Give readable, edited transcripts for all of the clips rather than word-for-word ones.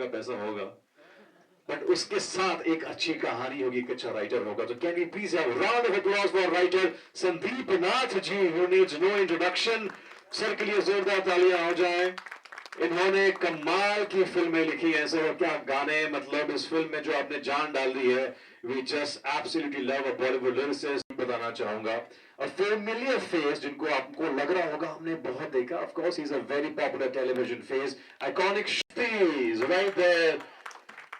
का पैसा होगा, बट उसके साथ एक अच्छी कहानी होगी, एक अच्छा राइटर होगा। तो can we please have round of applause for writer Sandeep Nath ji, who needs no introduction. Sir के लिए जोरदार तालियां हो जाए। इन्होंने कमाल की फिल्में लिखी हैं सर, क्या गाने, मतलब इस फिल्म में जो आपने जान डाल दी है, we just absolutely love a Bollywood lyricist. बताना चाहूंगा अ फेमिलियर फेस जिनको आपको लग रहा होगा हमने बहुत देखा, of course he is a very popular television face, iconic face right there,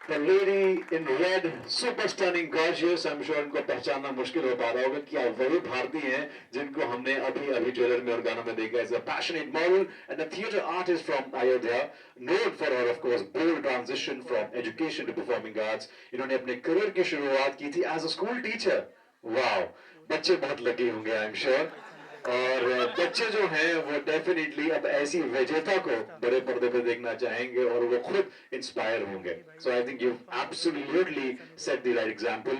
the lady in red, super stunning, gorgeous. I'm sure इनको पहचानना मुश्किल हो पा रहा होगा कि वही भारती हैं जिनको हमने अभी अभी ट्रेलर में और गानों में देखा। Is a passionate model and a theatre artist from Ayodhya, known for her, of course, bold transition from education to performing arts. इन्होंने अपने करियर की शुरुआत की थी as a school teacher. Wow, बच्चे बहुत लगे होंगे I'm sure। और बच्चे जो हैं वो डेफिनेटली अब ऐसी विजेता को बड़े पर्दे पे देखना चाहेंगे और वो खुद इंस्पायर होंगे। So I think you absolutely set the right example,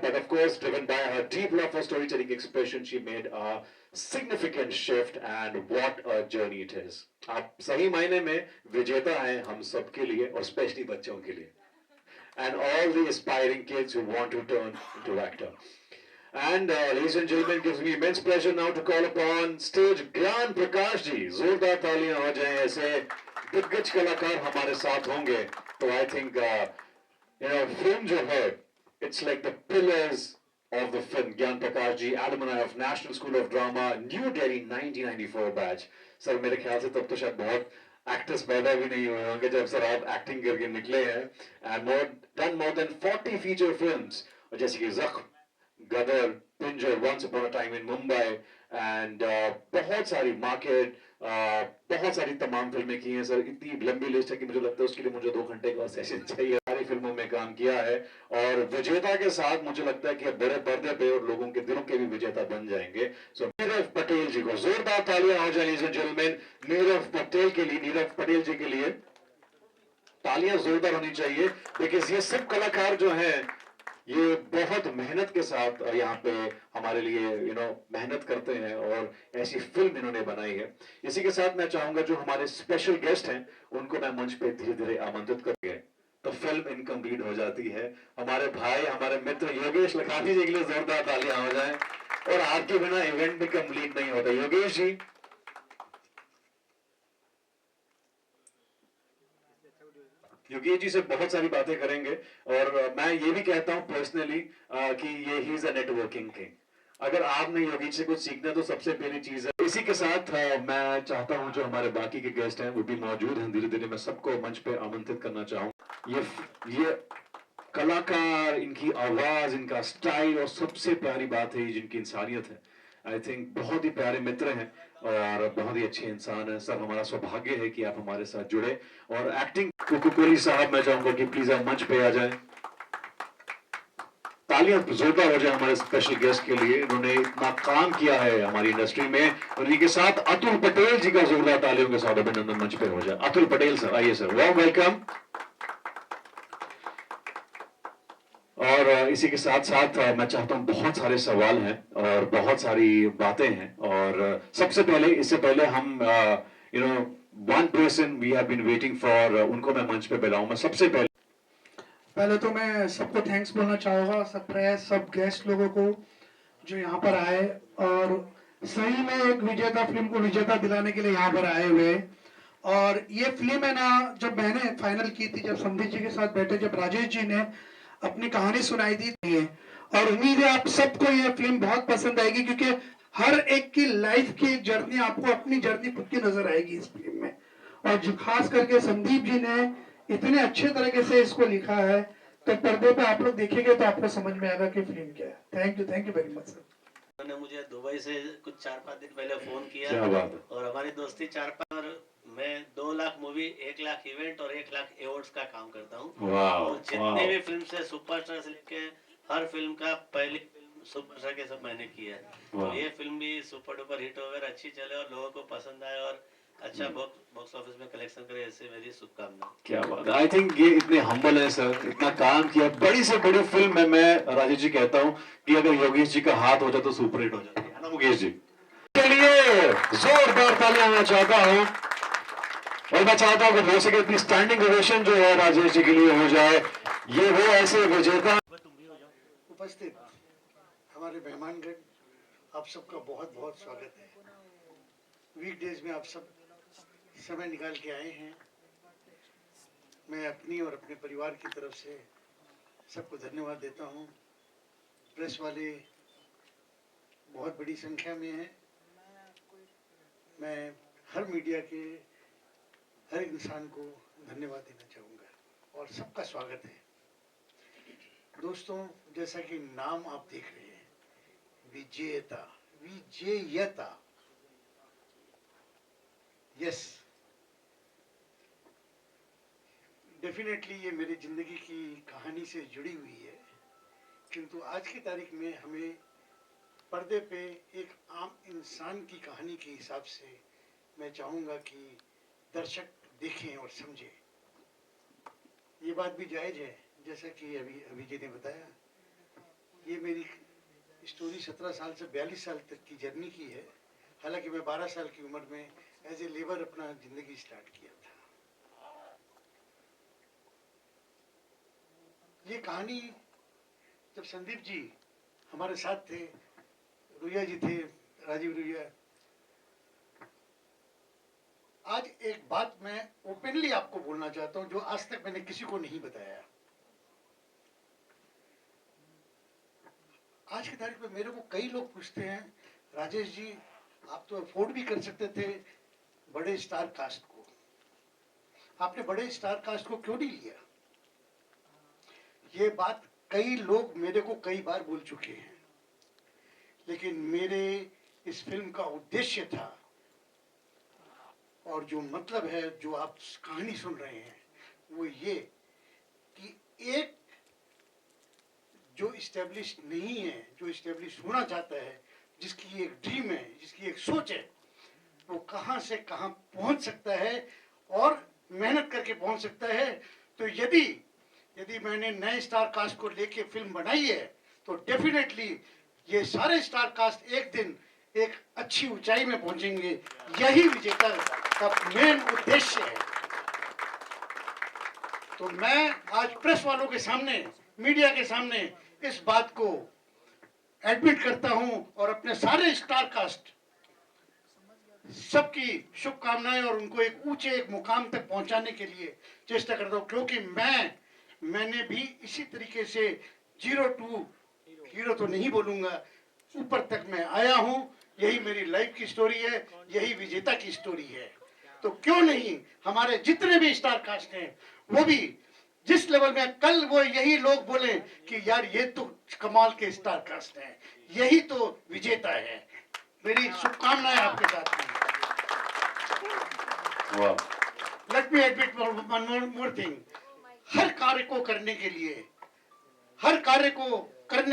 but of course driven by her deep love for story telling expression, she made a significant shift and what a journey it is. आप सही मायने में विजेता हैं हम सबके लिए और स्पेशली बच्चों के लिए, and all the aspiring kids who want to turn into actor. And ladies and gentlemen, it gives me immense pleasure now to call upon stage Gyan Prakash ji. जोरदार तालियां हो जाएं, ऐसे दिग्गज कलाकार हमारे साथ होंगे तो I think film जो है, it's like the pillars of the film. Gyan Prakash ji, alumni of National School of Drama, New Delhi 1994 batch. Sir मेरे ख्याल से तब तो शायद बहुत एक्टर्स पैदा भी नहीं हुए होंगे जब सर आप एक्टिंग करके निकले हैं, and done more than 40 feature films, जैसे कि Zakhm, Gadar, Pinjar, once upon a time in Mumbai, and बहुत सारी मार्केट, बहुत सारी तमाम फिल्में की हैं सर। इतनी लंबी लिस्ट है कि मुझे लगता है उसके लिए मुझे 2 घंटे का सेशन चाहिए। सारी फिल्मों में काम किया है और विजेता के साथ मुझे लगता है कि अब बड़े पर्दे पे और लोगों के दिलों के भी विजेता बन जाएंगे। सो नीरव पटेल जी को जोरदार तालियां हो जाए ladies and gentleman. Nirav Patel के लिए, नीरव पटेल जी के लिए तालियां जोरदार होनी चाहिए, बिकॉज ये सब कलाकार जो हैं ये बहुत मेहनत के साथ यहाँ पे हमारे लिए मेहनत करते हैं और ऐसी फिल्म इन्होंने बनाई है। इसी के साथ मैं चाहूंगा जो हमारे स्पेशल गेस्ट हैं उनको मैं मंच पे धीरे धीरे आमंत्रित करेंगे तो फिल्म इनकम्प्लीट हो जाती है। हमारे भाई, हमारे मित्र योगेश लखानी जी के लिए जोरदार तालियां हो जाएं, और आपके बिना इवेंट भी कंप्लीट नहीं होता। योगेश जी, योगेश जी से बहुत सारी बातें करेंगे और मैं ये भी कहता हूं पर्सनली कि ये ही इज अ नेटवर्किंग किंग। अगर आपने योगेश से कुछ सीखना तो सबसे पहली चीज है। इसी के साथ मैं चाहता हूं जो हमारे बाकी के गेस्ट हैं वो भी मौजूद हैं, धीरे धीरे मैं सबको मंच पे आमंत्रित करना चाहूँ। ये कलाकार, इनकी आवाज, इनका स्टाइल और सबसे प्यारी बात है जिनकी इंसानियत है। आई थिंक बहुत ही प्यारे मित्र हैं और बहुत ही अच्छे इंसान हैं। सर हमारा सौभाग्य है कि आप हमारे साथ जुड़े। और एक्टिंग कोली साहब मैं चाहूंगा कि प्लीज आप मंच पे आ जाएं। तालियां जोरदार हो जाए हमारे स्पेशल गेस्ट के लिए, इन्होंने इतना काम किया है हमारी इंडस्ट्री में। और इनके साथ अतुल पटेल जी का जोरदार तालियों के साथ अभिनंदन मंच पे हो जाए। अतुल पटेल सर आइए सर, वार्म वेलकम। और इसी के साथ साथ मैं चाहता हूं, बहुत सारे सवाल हैं और बहुत सारी बातें हैं और सबसे पहले, इससे पहले हम one person we have been waiting for, उनको मैं मंच पे बुलाऊं। मैं सबसे पहले तो मैं सबको थैंक्स बोलना चाहूँगा, सब प्रेस, सब गेस्ट लोगों को जो यहाँ पर आए और सही में एक विजेता फिल्म को विजेता दिलाने के लिए यहाँ पर आए हुए। और ये फिल्म है ना, जब मैंने फाइनल की थी, जब संदीप जी के साथ बैठे, जब राजेश जी ने अपनी कहानी सुनाई दी थी, और उम्मीद है आप सबको ये फिल्म बहुत पसंद आएगी क्योंकि हर एक की लाइफ की जर्नी, आपको अपनी जर्नी खुद की नजर आएगी इस फिल्म में। और जो खास करके संदीप जी ने इतने अच्छे तरीके से इसको लिखा है तो पर्दे पे आप लोग देखेंगे तो आपको समझ में आएगा कि फिल्म क्या है। Thank you very much sir. उन्होंने मुझे दुबई से कुछ 4-5 दिन पहले फोन किया। क्या बात है। और हमारी दोस्ती 4-5, और मैं 2 लाख मूवी, 1 लाख इवेंट और 1 लाख अवार्ड्स का काम करता हूँ। और जितने भी फिल्म से सुपरस्टार से लेके हर फिल्म का पहली फिल्म सुपरस्टार के सब मैंने किया है। तो ये फिल्म भी सुपर डुपर हिट होकर अच्छी चले और लोगों को पसंद आए और अच्छा बॉक्स ऑफिस में कलेक्शन करे, ऐसे मेरी शुभकामना। क्या बात है। आई थिंक ये इतने हम्बल है सर, इतना काम किया, बड़ी से बड़ी फिल्म में मैं राजेश जी कहता हूँ कि अगर योगेश जी का हाथ हो जाए तो सुपर हिट हो जाती है ना मुकेश जी। के लिए जोरदार तालियां मैं चाहता हूँ। और मैं चाहता हूं कि हो सके इतनी स्टैंडिंग ओवेशन जो है राजेश जी के लिए हो जाए। ये वो ऐसे विजेता उपस्थित हमारे मेहमानगण, आप सबका बहुत बहुत स्वागत है। वीकडेज में आप सब समय निकाल के आए हैं। मैं अपनी और अपने परिवार की तरफ से सबको धन्यवाद देता हूँ। प्रेस वाले बहुत बड़ी संख्या में हैं। मैं हर मीडिया के हर इंसान को धन्यवाद देना चाहूँगा और सबका स्वागत है। दोस्तों, जैसा कि नाम आप देख रहे हैं, विजेता, विजेयता, यस, डेफिनेटली ये मेरी जिंदगी की कहानी से जुड़ी हुई है, किंतु आज की तारीख में हमें पर्दे पे एक आम इंसान की कहानी के हिसाब से मैं चाहूँगा कि दर्शक देखें और समझें। ये बात भी जायज़ है, जैसा कि अभी ने बताया, ये मेरी स्टोरी 17 साल से 42 साल तक की जर्नी की है। हालांकि मैं 12 साल की उम्र में एज ए लेबर अपना ज़िंदगी स्टार्ट किया था। ये कहानी जब संदीप जी हमारे साथ थे, रुइया जी थे, राजीव रुइया, आज एक बात मैं ओपनली आपको बोलना चाहता हूं जो आज तक मैंने किसी को नहीं बताया। आज की तारीख में मेरे को कई लोग पूछते हैं, राजेश जी आप तो अफोर्ड भी कर सकते थे बड़े स्टार कास्ट को, आपने बड़े स्टार कास्ट को क्यों नहीं लिया? ये बात कई लोग मेरे को कई बार बोल चुके हैं, लेकिन मेरे इस फिल्म का उद्देश्य था और जो मतलब है, जो आप कहानी सुन रहे हैं, वो ये कि एक जो इस्टेब्लिश नहीं है, जो इस्टेब्लिश होना चाहता है, जिसकी एक ड्रीम है, जिसकी एक सोच है, वो कहाँ से कहाँ पहुंच सकता है और मेहनत करके पहुंच सकता है। तो यदि मैंने नए स्टार कास्ट को लेके फिल्म बनाई है, तो डेफिनेटली ये सारे स्टार कास्ट एक दिन एक अच्छी ऊंचाई में पहुंचेंगे। यही विजेता का मेन उद्देश्य है। तो मैं आज प्रेस वालों के सामने, मीडिया के सामने इस बात को एडमिट करता हूं और अपने सारे स्टार कास्ट सबकी शुभकामनाएं और उनको एक ऊंचे एक मुकाम तक पहुंचाने के लिए चेष्टा करता हूं, क्योंकि मैंने भी इसी तरीके से 0 to हीरो तो नहीं बोलूंगा, ऊपर तक मैं आया हूं। यही मेरी लाइफ की स्टोरी है, यही विजेता की स्टोरी है। तो क्यों नहीं हमारे जितने भी स्टार कास्ट हैं, वो भी जिस लेवल में कल वो यही लोग बोले कि यार ये तो कमाल के स्टार कास्ट हैं, यही तो विजेता है। मेरी शुभकामनाएं आपके साथ हैं। Let me admit one more thing. हर कार्य को करने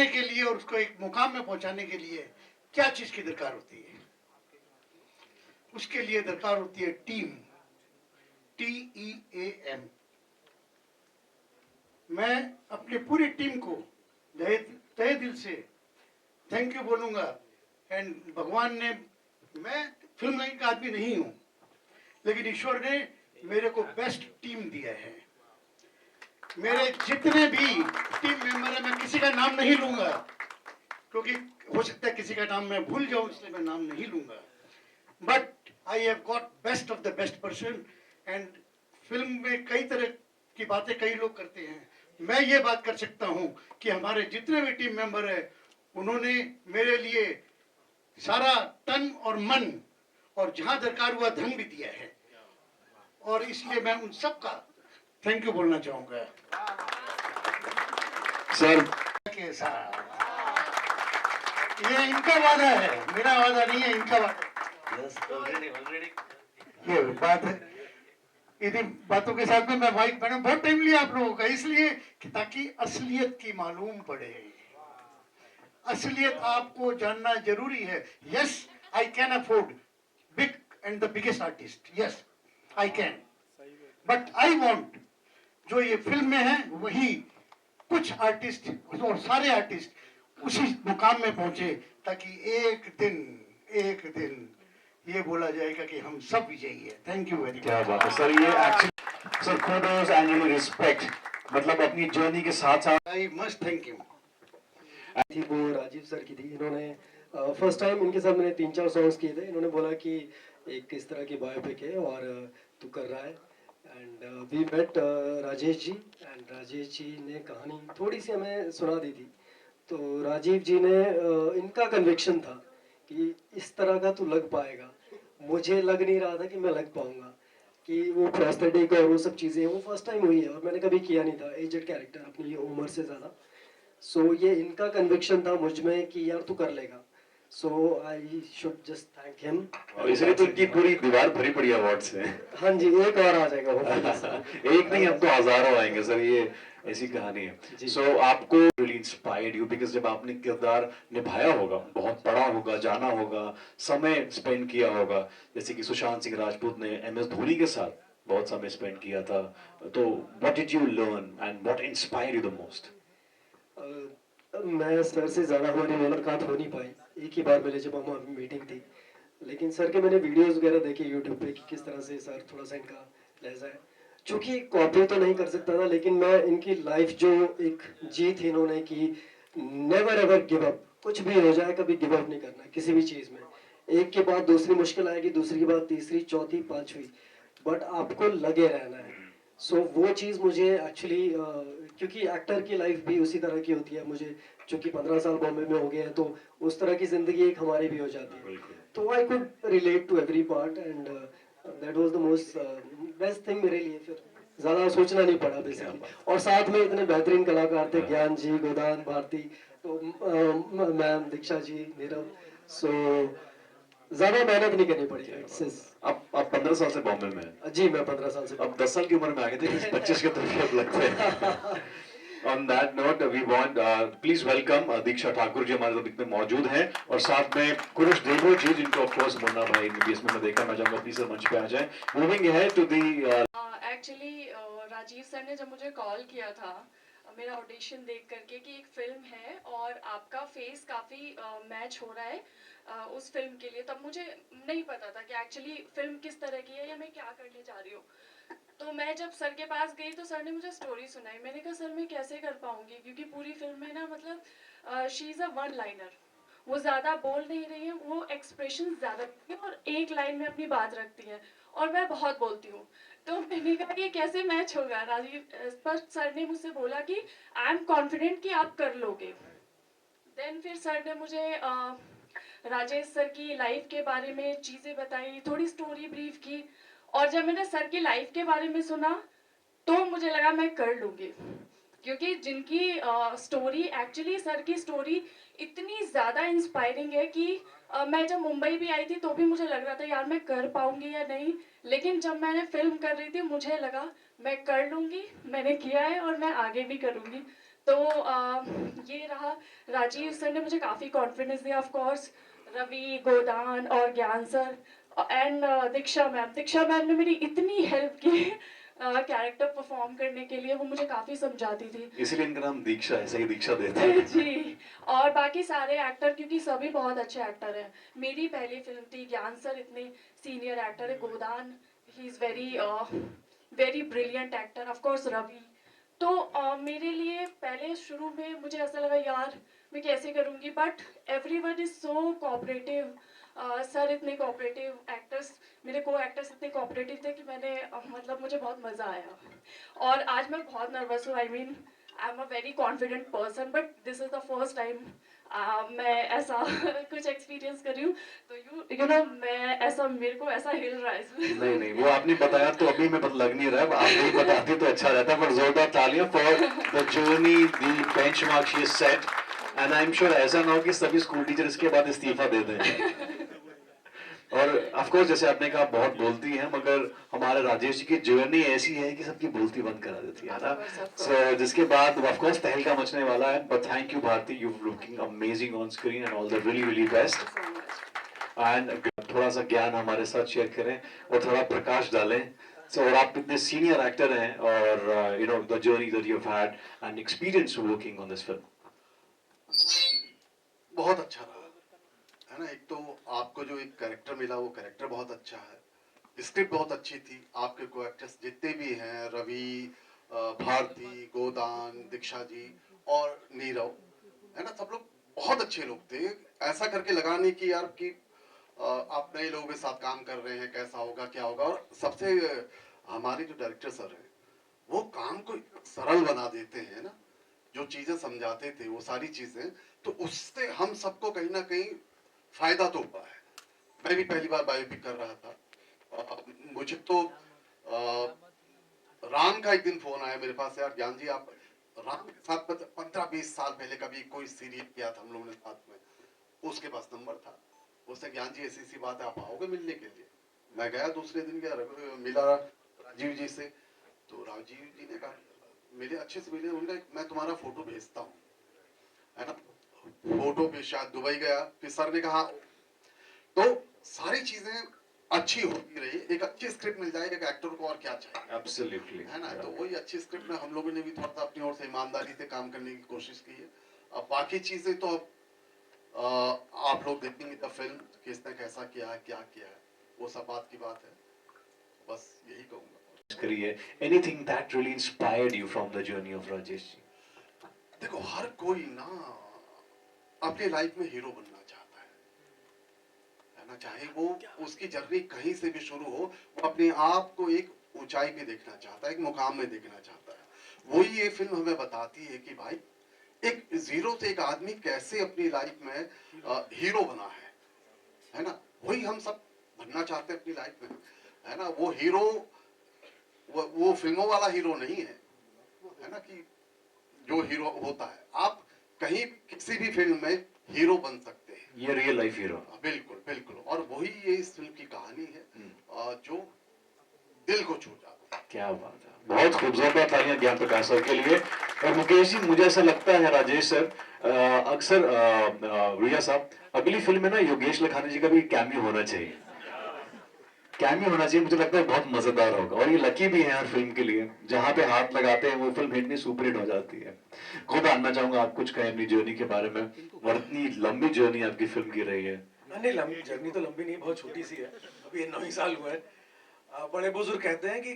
के लिए और उसको एक मुकाम में पहुंचाने के लिए क्या चीज की दरकार होती है? उसके लिए दरकार होती है टीम, TEAM। मैं अपनी पूरी टीम को तहे दिल से थैंक यू बोलूंगा। एंड भगवान ने, मैं फिल्म लाइन का आदमी नहीं हूं, लेकिन ईश्वर ने मेरे को बेस्ट टीम दिया है। मेरे जितने भी टीम मेंबर है, मैं किसी का नाम नहीं लूंगा, क्योंकि हो सकता है किसी का नाम मैं भूल जाऊं, इसलिए मैं नाम नहीं लूंगा। But I have got best of the best person. And film में कई तरह की बातें कई लोग करते हैं, मैं ये बात कर सकता हूं कि हमारे जितने भी टीम मेंबर है, उन्होंने मेरे लिए सारा तन और मन और जहां दरकार हुआ धन भी दिया है, और इसलिए मैं उन सबका थैंक यू बोलना चाहूंगा। सर के साथ ये इनका वादा है, मेरा वादा नहीं है, इनका वादा। ये बात है। इन्हीं बातों के साथ में मैं माइक, मैंने बहुत टाइम लिया आप लोगों का, इसलिए कि ताकि असलियत की मालूम पड़े। असलियत आपको जानना जरूरी है। Yes, I can afford big and the biggest artist, yes I can, but I want जो ये फिल्म में है वही कुछ आर्टिस्ट और सारे आर्टिस्ट उसी मुकाम में पहुंचे, ताकि एक दिन ये बोला जाएगा कि हम सब विजयी है। थैंक यू वेरी क्या मच। बात है सर, ये actually sir kudos and respect, मतलब अपनी जर्नी के साथ साथ आई मस्ट थैंक यू। थी वो राजीव सर की थी। इन्होंने फर्स्ट टाइम इनके साथ मैंने 3-4 सॉन्ग्स किए थे। इन्होंने बोला कि एक इस तरह की बायोपिक है और तू कर रहा है। And we met Rajesh ji, and Rajesh ji ने कहानी थोड़ी सी हमें सुना दी थी। तो राजीव जी ने इनका कन्विक्शन था कि इस तरह का तू लग पाएगा। मुझे लग नहीं रहा था कि मैं लग पाऊंगा, कि वो प्रोस्थेटिक और वो सब चीज़ें वो फर्स्ट टाइम हुई है और मैंने कभी किया नहीं था एजेड कैरेक्टर अपनी उम्र से ज़्यादा। सो ये इनका कन्विक्शन था मुझ में कि यार तू कर लेगा। So I should just thank him. और इसलिए तो उनकी पूरी दीवार भरी पड़ी अवार्ड से। हाँ जी, एक और आ जाएगा hopefully। एक नहीं, अब तो हजारों आएंगे सर, ये ऐसी कहानी है। जी। सो आपको really inspired you because जब आपने किरदार निभाया होगा, बहुत पढ़ा होगा, जाना होगा, समय स्पेंड किया होगा, जैसे कि सुशांत सिंह राजपूत ने MS धोनी के साथ बहुत समय स्पेंड किया था, तो what did you learn and what inspired you the most? मैं सर से ज़्यादा हमारी मुलाकात हो नहीं पाई। एक ही बार मिले जब हम मीटिंग थी, लेकिन सर के मैंने वीडियोस वगैरह देखे यूट्यूब पे कि किस तरह से सर थोड़ा सा इनका लहजा है। चूँकि कॉपी तो नहीं कर सकता था, लेकिन मैं इनकी लाइफ जो एक जी थी इन्होंने कि नेवर एवर गिव अप, कुछ भी हो जाए कभी गिव अप नहीं करना किसी भी चीज़ में। एक के बाद दूसरी मुश्किल आएगी, दूसरी के बाद तीसरी, चौथी, पांचवी, बट आपको लगे रहना है। सो वो चीज़ मुझे एक्चुअली क्योंकि एक्टर की लाइफ भी उसी तरह की होती है। मुझे चूँकि 15 साल बॉम्बे में हो गए हैं, तो उस तरह की ज़िंदगी एक हमारी भी हो जाती है। तो I could relate to every part, and that was the most best thing मेरे लिए। फिर ज़्यादा सोचना नहीं पड़ा बेसिकली। और साथ में इतने बेहतरीन कलाकार थे, ज्ञान जी, गोदान, भारती, तो मैम, दीक्षा जी, नीरव। सो ज़्यादा मेहनत नहीं करनी पड़ी। आप 15 साल से बॉम्बे में हैं। जी, मैं 15 साल से। अब 10 साल की उम्र में आ गए थे, 25 के तरफ अब लगते हैं। On that note, we want please welcome दीक्षा ठाकुर जी हमारे बीच में मौजूद हैं, और साथ में कुरुश देवो जी, जिनको ऑफ कोर्स मुन्ना भाई ने भी इसमें मैं देखा। मैं चाहूंगा प्लीज सर मंच पे आ जाएं। Moving ahead to the actually Rajeev sir ने जब मुझे कॉल किया था मेरा ऑडिशन देख करके कि एक फिल्म है और आपका फेस काफ़ी मैच हो रहा है उस फिल्म के लिए, तब मुझे नहीं पता था कि एक्चुअली फिल्म किस तरह की है या मैं क्या करने जा रही हूँ। तो मैं जब सर के पास गई तो सर ने मुझे स्टोरी सुनाई। मैंने कहा सर मैं कैसे कर पाऊँगी, क्योंकि पूरी फिल्म में ना मतलब she is a one liner, वो ज़्यादा बोल नहीं रही है, वो एक्सप्रेशन ज़्यादा देती है और एक लाइन में अपनी बात रखती है, और मैं बहुत बोलती हूँ। तो मैंने कहा ये कैसे मैच होगा राजीव, पर सर ने मुझसे बोला कि आई एम कॉन्फिडेंट कि आप कर लोगे। देन फिर सर ने मुझे राजेश सर की लाइफ के बारे में चीज़ें बताई, थोड़ी स्टोरी ब्रीफ की, और जब मैंने सर की लाइफ के बारे में सुना तो मुझे लगा मैं कर लूँगी, क्योंकि जिनकी स्टोरी एक्चुअली सर की स्टोरी इतनी ज़्यादा इंस्पायरिंग है कि मैं जब मुंबई भी आई थी तो भी मुझे लग रहा था यार मैं कर पाऊँगी या नहीं, लेकिन जब मैंने फिल्म कर रही थी मुझे लगा मैं कर लूँगी, मैंने किया है और मैं आगे भी करूँगी। तो ये रहा, राजीव सर ने मुझे काफ़ी कॉन्फिडेंस दिया, ऑफ कोर्स रवि, गोदान और ज्ञान सर एंड दीक्षा मैम ने मेरी इतनी हेल्प की कैरेक्टर परफॉर्म करने के लिए, वो मुझे काफ़ी समझाती थी। इसीलिए इनका नाम दीक्षा है, सही दीक्षा देते हैं। जी, और बाकी सारे एक्टर, क्योंकि सभी बहुत अच्छे एक्टर हैं। मेरी पहली फिल्म थी, ज्ञान सर इतने सीनियर एक्टर है, Godan he is very very brilliant actor, of course Ravi. तो मेरे लिए पहले शुरू में मुझे ऐसा लगा यार मैं कैसे करूँगी, but everyone is so cooperative. Sir इतने कोऑपरेटिव, एक्टर्स मेरे को एक्टर्स इतने कोऑपरेटिव थे कि मैंने मतलब मुझे बहुत मज़ा आया। और आज मैं बहुत नर्वस हूँ, I mean I am a very confident person, but this is the first time मैं ऐसा कुछ एक्सपीरियंस कर रही हूँ। तो यू नो मैं ऐसा, मेरे को ऐसा हिल रहा है इसमें। नहीं नहीं, वो आपने बताया तो अभी मैं लग नहीं रहा है, आप नहीं बताती तो अच्छा रहता। पर जोरदार तालियां for the journey, the benchmark she is set, and I am sure ऐसा ना हो कि सभी स्कूल टीचर इसके बाद इस्तीफा दे दें। और ऑफ कोर्स जैसे आपने कहा बहुत बोलती हैं, मगर हमारे राजेश जी की जर्नी ऐसी है कि सबकी बोलती बंद करा देती है ना। सो जिसके बाद ऑफ कोर्स तहलका मचने वाला है। But thank you Bharti, you looking amazing on screen and all the really really best. And थोड़ा सा ज्ञान हमारे साथ शेयर करें और थोड़ा प्रकाश डालें। सो और आप इतने सीनियर एक्टर हैं, और you know the journey that you have had and experience working on this film. बहुत अच्छा रहा, है ना, एक तो आपको जो एक कैरेक्टर मिला वो कैरेक्टर बहुत अच्छा है, स्क्रिप्ट बहुत अच्छी थी, आपके को एक्टर्स जितने भी हैं, रवि, भारती, गोदान, दीक्षा जी और नीरव, है ना, सब लोग बहुत अच्छे लोग थे। ऐसा करके लगा नहीं कि यार कि आप नए लोगों के साथ काम कर रहे हैं, कैसा होगा क्या होगा। और सबसे हमारे जो डायरेक्टर सर हैं वो काम को सरल बना देते हैं ना, जो चीजें समझाते थे वो सारी चीजें, तो उससे हम सबको कहीं ना कहीं फायदा तो हुआ है। मैं भी पहली बार बायोपिक कर रहा था, मुझे तो राम का एक दिन फोन आया मेरे पास, यार ज्ञान जी आप राम के साथ 15-20 साल पहले कभी कोई सीरियल किया था हम लोगों ने साथ में, उसके पास नंबर था, उससे ज्ञान जी ऐसी सी बात है आप आओगे मिलने के लिए। मैं गया दूसरे दिन, गया मिला राजीव जी से, तो राजीव जी ने कहा मेरे अच्छे से मिले, उन्होंने कहा मैं तुम्हारा फोटो भेजता हूँ, है ना, फोटो पे शायद दुबई गया, फिर सर ने कहा, तो सारी चीजें अच्छी होती रही, एक अच्छी स्क्रिप्ट मिल जाए एक एक्टर को और क्या चाहिए। Absolutely. है ना, तो वही अच्छी स्क्रिप्ट में हम लोगों ने भी थोड़ा सा अपनी ओर से ईमानदारी से काम करने की कोशिश की है। अब बाकी चीजें तो अब आप लोग देखेंगे द फिल्म किसने कैसा किया है क्या किया है, वो सब बात की बात है, बस यही कहूंगा। Career. Anything that really inspired you from the journey of Rajesh ji? देखो हर कोई ना अपने लाइफ में हीरो बनना चाहता है ना, चाहे वो उसकी जर्नी कहीं से भी शुरू हो, वो अपने आप को एक ऊंचाई पे देखना चाहता है, एक मुकाम में देखना चाहता है। वही ये फिल्म हमें बताती है कि भाई एक जीरो से एक आदमी कैसे अपनी लाइफ में हीरो बना है ना, वही हम सब बनना चाहते हैं अपनी लाइफ में, है ना। वो हीरो वो फिल्मों वाला हीरो नहीं है ना, कि जो हीरो होता है आप कहीं किसी भी फिल्म में हीरो बन सकते हैं, ये रियल लाइफ हीरो। बिल्कुल बिल्कुल, और वही ये इस फिल्म की कहानी है जो दिल को छू जाती है। क्या बात है, बहुत खूबसूरत तालियां ज्ञान प्रकाश सर के लिए। और मुकेश जी मुझे ऐसा लगता है राजेश सर अक्सर रिया साहब अगली फिल्म में ना योगेश लखानी जी का भी कैमियो होना चाहिए, कैमियो होना चाहिए, मुझे लगता है बहुत मजेदार होगा। और ये लकी भी है यार फिल्म के लिए, जहां पे हाथ लगाते हैं वो फिल्म हिट नहीं सुपर हिट हो जाती है। खुद जानना चाहूंगा आप कुछ कहें अपनी जर्नी के बारे में, और इतनी लंबी जर्नी आपकी फिल्म की रही है। नहीं, लंबी जर्नी तो लंबी नहीं, बहुत छोटी सी है, अभी 9 ही साल हुए हैं। बड़े बुजुर्ग कहते हैं कि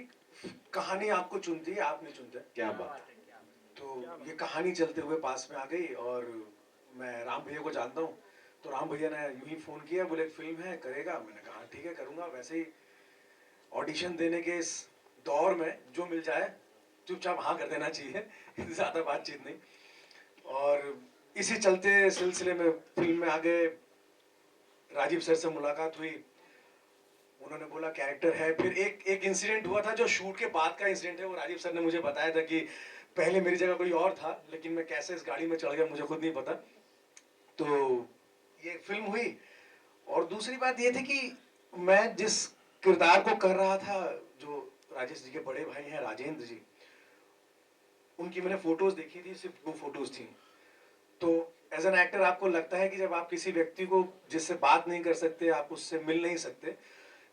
कहानी आपको चुनती है, आप नहीं चुनते। क्या बात है। तो ये कहानी चलते हुए पास में आ गई, और मैं राम भैया को जानता हूँ, तो राम भैया ने यूं ही फोन किया, बोले एक फिल्म है करेगा, मैंने कहा ठीक है करूंगा। वैसे ही ऑडिशन देने के इस दौर में जो मिल जाए चुपचाप हाँ कर देना चाहिए, ज्यादा बातचीत नहीं। और इसी चलते सिलसिले में फिल्म में आ गए, राजीव सर से मुलाकात हुई, उन्होंने बोला कैरेक्टर है। फिर एक इंसिडेंट हुआ था जो शूट के बाद का इंसिडेंट है, वो राजीव सर ने मुझे बताया था कि पहले मेरी जगह कोई और था, लेकिन मैं कैसे इस गाड़ी में चढ़ गया मुझे खुद नहीं पता। तो ये फिल्म हुई। और दूसरी बात ये थी कि मैं जिस किरदार को कर रहा था, जो राजेश जी के बड़े भाई हैं राजेंद्र जी, उनकी मैंने फोटोज देखी थी, सिर्फ 2 फोटोज थी। तो एज एन एक्टर आपको लगता है कि जब आप किसी व्यक्ति को जिससे बात नहीं कर सकते, आप उससे मिल नहीं सकते,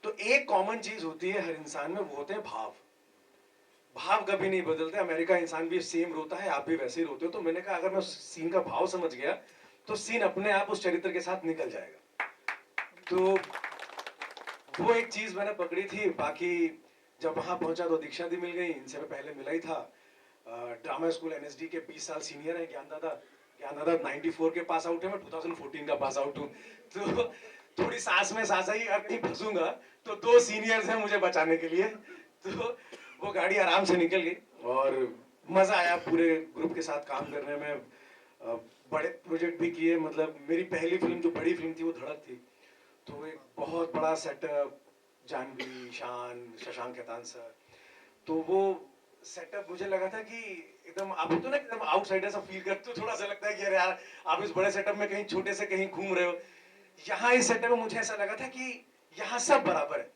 तो एक कॉमन चीज होती है हर इंसान में, वो होते हैं भाव। भाव कभी नहीं बदलते, अमेरिका इंसान भी सेम रोता है, आप भी वैसे ही रोते हो। तो मैंने कहा अगर मैं सीन का भाव समझ गया तो सीन अपने आप उस चरित्र के साथ निकल जाएगा। तो वो एक चीज मैंने पकड़ी थी। बाकी जब वहां पहुंचा तो दीक्षा दी मिल गई, इनसे मैं पहले मिला ही था। ड्रामा स्कूल एनएसडी के 20 साल सीनियर है ज्ञान दादा 94 के पास आउट है, मैं 2014 का पास आउट हूँ। तो थोड़ी सांस में सांस आई, अगर कहीं फंसूंगा तो 2 सीनियर्स हैं मुझे बचाने के लिए। तो वो गाड़ी आराम से निकल गई और मजा आया पूरे ग्रुप के साथ काम करने में। बड़े प्रोजेक्ट भी किए, मतलब मेरी पहली फिल्म जो बड़ी फिल्म थी वो धड़क थी, तो एक बहुत बड़ा सेटअप, जानवी, शान, शशांक खेतान सर, तो वो सेटअप मुझे लगा था कि एकदम आप तो ना एकदम आउटसाइडर सा फील करते हो, थोड़ा सा लगता है कि यार आप इस बड़े सेटअप में कहीं छोटे से कहीं घूम रहे हो। यहाँ इस सेटअप में मुझे ऐसा लगा था कि यहाँ सब बराबर है,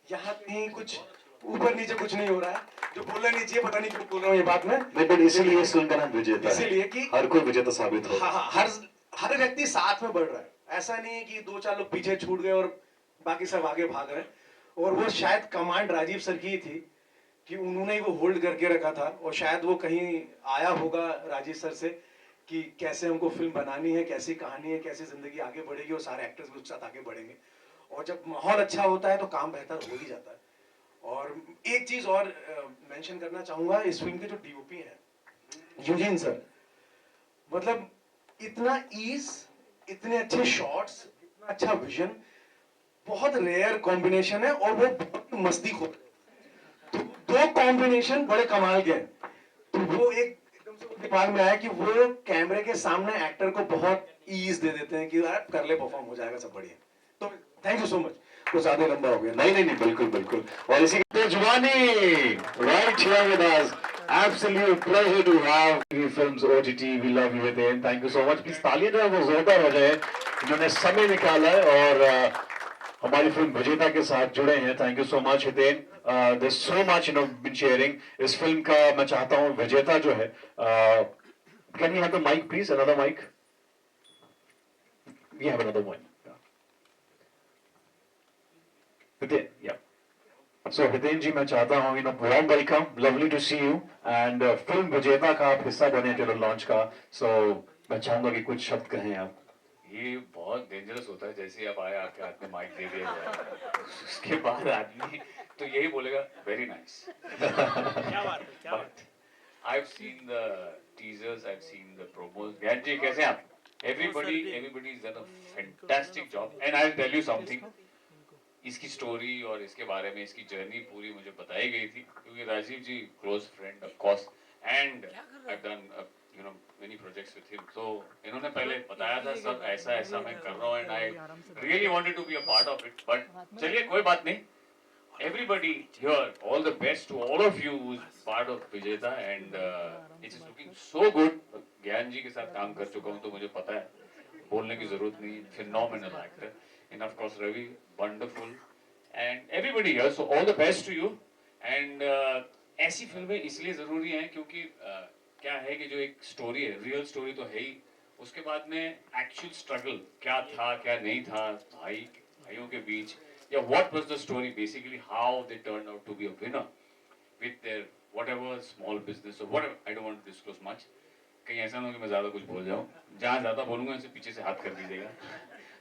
यहाँ कहीं कुछ ऊपर नीचे कुछ नहीं हो रहा है। जो बोलना नहीं चाहिए, पता नहीं क्यों बोल रहा हूँ ये बात में, लेकिन इसीलिए इस फिल्म का नाम विजेता है, इसीलिए कि हर कोई विजेता साबित हो। हाँ, हर व्यक्ति साथ में बढ़ रहा है। ऐसा नहीं है कि 2-4 लोग पीछे छूट गए और बाकी सब आगे भाग रहे हैं। और वो शायद कमांड राजीव सर की थी कि उन्होंने ही वो होल्ड करके रखा था, और शायद वो कहीं आया होगा राजीव सर से कि कैसे हमको फिल्म बनानी है, कैसी कहानी है, कैसे जिंदगी आगे बढ़ेगी और सारे एक्टर्स भी उसके साथ आगे बढ़ेंगे। और जब माहौल अच्छा होता है तो काम बेहतर हो ही जाता है। और एक चीज और मेंशन करना चाहूंगा, इस फिल्म के जो डीओपी हैं यूजिन सर, मतलब इतना ईज, इतने अच्छे शॉट्स, इतना अच्छा विजन, बहुत रेयर कॉम्बिनेशन है और वो बहुत मस्ती खो। तो दो कॉम्बिनेशन बड़े कमाल के हैं। तो वो एकदम से वो दिमाग में आया कि वो कैमरे के सामने एक्टर को बहुत ईज दे देते हैं कि यार कर ले, परफॉर्म हो जाएगा, सब बढ़िया। तो थैंक यू सो मच। कुछ ज्यादा लंबा हो गया। नहीं, बिल्कुल बिल्कुल। और इसी Tejwani right here with us. Absolute pleasure to have you films OTT. We love you Hiten. Thank you so much. Please तालियां जो है वो जोरदार हो जाए। इन्होंने समय निकाला है और हमारी फिल्म विजेता के साथ जुड़े हैं। Thank you so much Hiten. There's so much been sharing. इस फिल्म का मैं चाहता हूँ विजेता जो है, can we have the mic please? Another mic. We have another one. Hiten, yeah. So Hiten जी, मैं चाहता हूँ warm welcome, lovely to see you and film विजेता का आप हिस्सा बने टेलर लॉन्च का। So मैं चाहूंगा कि कुछ शब्द कहें आप। ये बहुत डेंजरस होता है, जैसे ही आप आए आपके हाथ में माइक दे दिया गया उसके बाद आदमी तो यही बोलेगा very nice. But I have seen the teasers, I have seen the promos. Gyan ji कैसे हैं आप? Everybody is done a fantastic job and I will tell you something. इसकी स्टोरी और इसके बारे में इसकी जर्नी पूरी मुझे बताई गई थी क्योंकि Rajiv ji close friend of course and I have done many projects with him. So इन्होंने पहले बताया था सब ऐसा ऐसा मैं कर रहा हूँ and I really wanted to be a part of it. But चलिए कोई बात नहीं. Everybody here, all the best to all of you who's part of Vijeta and it is looking so good. ज्ञान जी के साथ काम कर चुका हूँ तो मुझे पता है, बोलने की जरूरत नहीं. Phenomenal actor and of course Ravi, wonderful and everybody here. So all the best to you and ऐसी फिल्में इसलिए जरूरी हैं क्योंकि क्या है कि जो एक स्टोरी है, रियल स्टोरी तो है ही, उसके बाद में एक्चुअल स्ट्रगल क्या था क्या नहीं था भाइयों के बीच, या what was the story basically, how they turn out to be a winner with their whatever small business और whatever. I don't want to disclose much, कहीं ऐसा ना हो कि मैं ज्यादा कुछ बोल जाऊं. जहां ज्यादा बोलूंगा उनसे पीछे से हाथ कर दीजिएगा.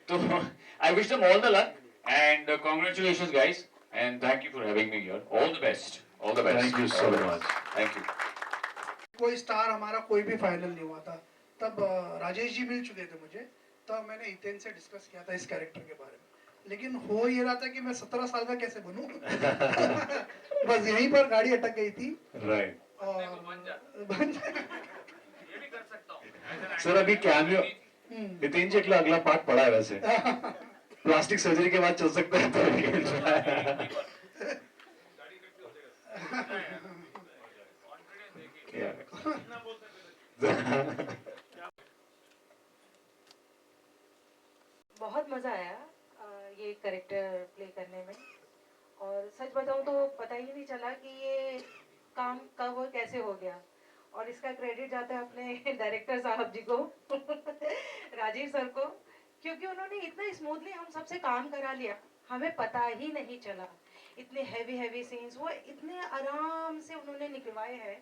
तो I wish them all the luck and congratulations guys and thank you for having me here. All the best. All the best. Thank you so much. Thank you. कोई स्टार हमारा कोई भी फाइनल नहीं हुआ था, तब राजेश जी मिल चुके थे मुझे, तब मैंने हितेन से डिस्कस किया था इस कैरेक्टर के बारे में. लेकिन हो ये रहा था कि मैं 17 साल का कैसे बनूं. बस यहीं पर गाड़ी अटक गई थी. राइट. और सर अभी कैमियो हितेन जी के अगला पार्ट पड़ा है वैसे. प्लास्टिक सर्जरी के बाद चल सकता है तो बहुत मज़ा आया ये कैरेक्टर प्ले करने में. और सच बताऊं तो पता ही नहीं चला कि ये काम कब और कैसे हो गया. और इसका क्रेडिट जाता है अपने डायरेक्टर साहब जी को, राजीव सर को, क्योंकि उन्होंने इतना स्मूथली हम सबसे काम करा लिया, हमें पता ही नहीं चला. इतने हैवी सीन्स वो इतने आराम से उन्होंने निकलवाए हैं.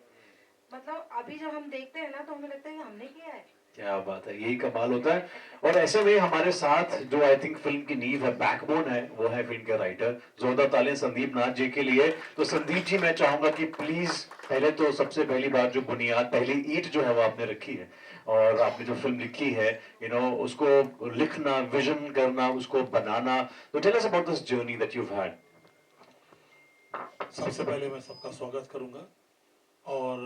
मतलब अभी जब हम देखते हैं ना तो हमें लगता है कि हमने किया है. क्या बात है, यही कमाल होता है. और ऐसे में हमारे साथ जो आई थिंक फिल्म की नींव है, बैकबोन है, वो है फिल्म के राइटर. जोरदार तालियां संदीप नाथ जी के लिए. तो संदीप जी मैं चाहूंगा कि प्लीज पहले तो सबसे पहली बात जो बुनियाद, पहली ईंट जो है वो आपने रखी है और आपने जो फिल्म लिखी है, उसको लिखना, विजन करना, उसको बनाना. तो tell us about this journey that you have had. सबसे पहले मैं सबका स्वागत करूंगा. और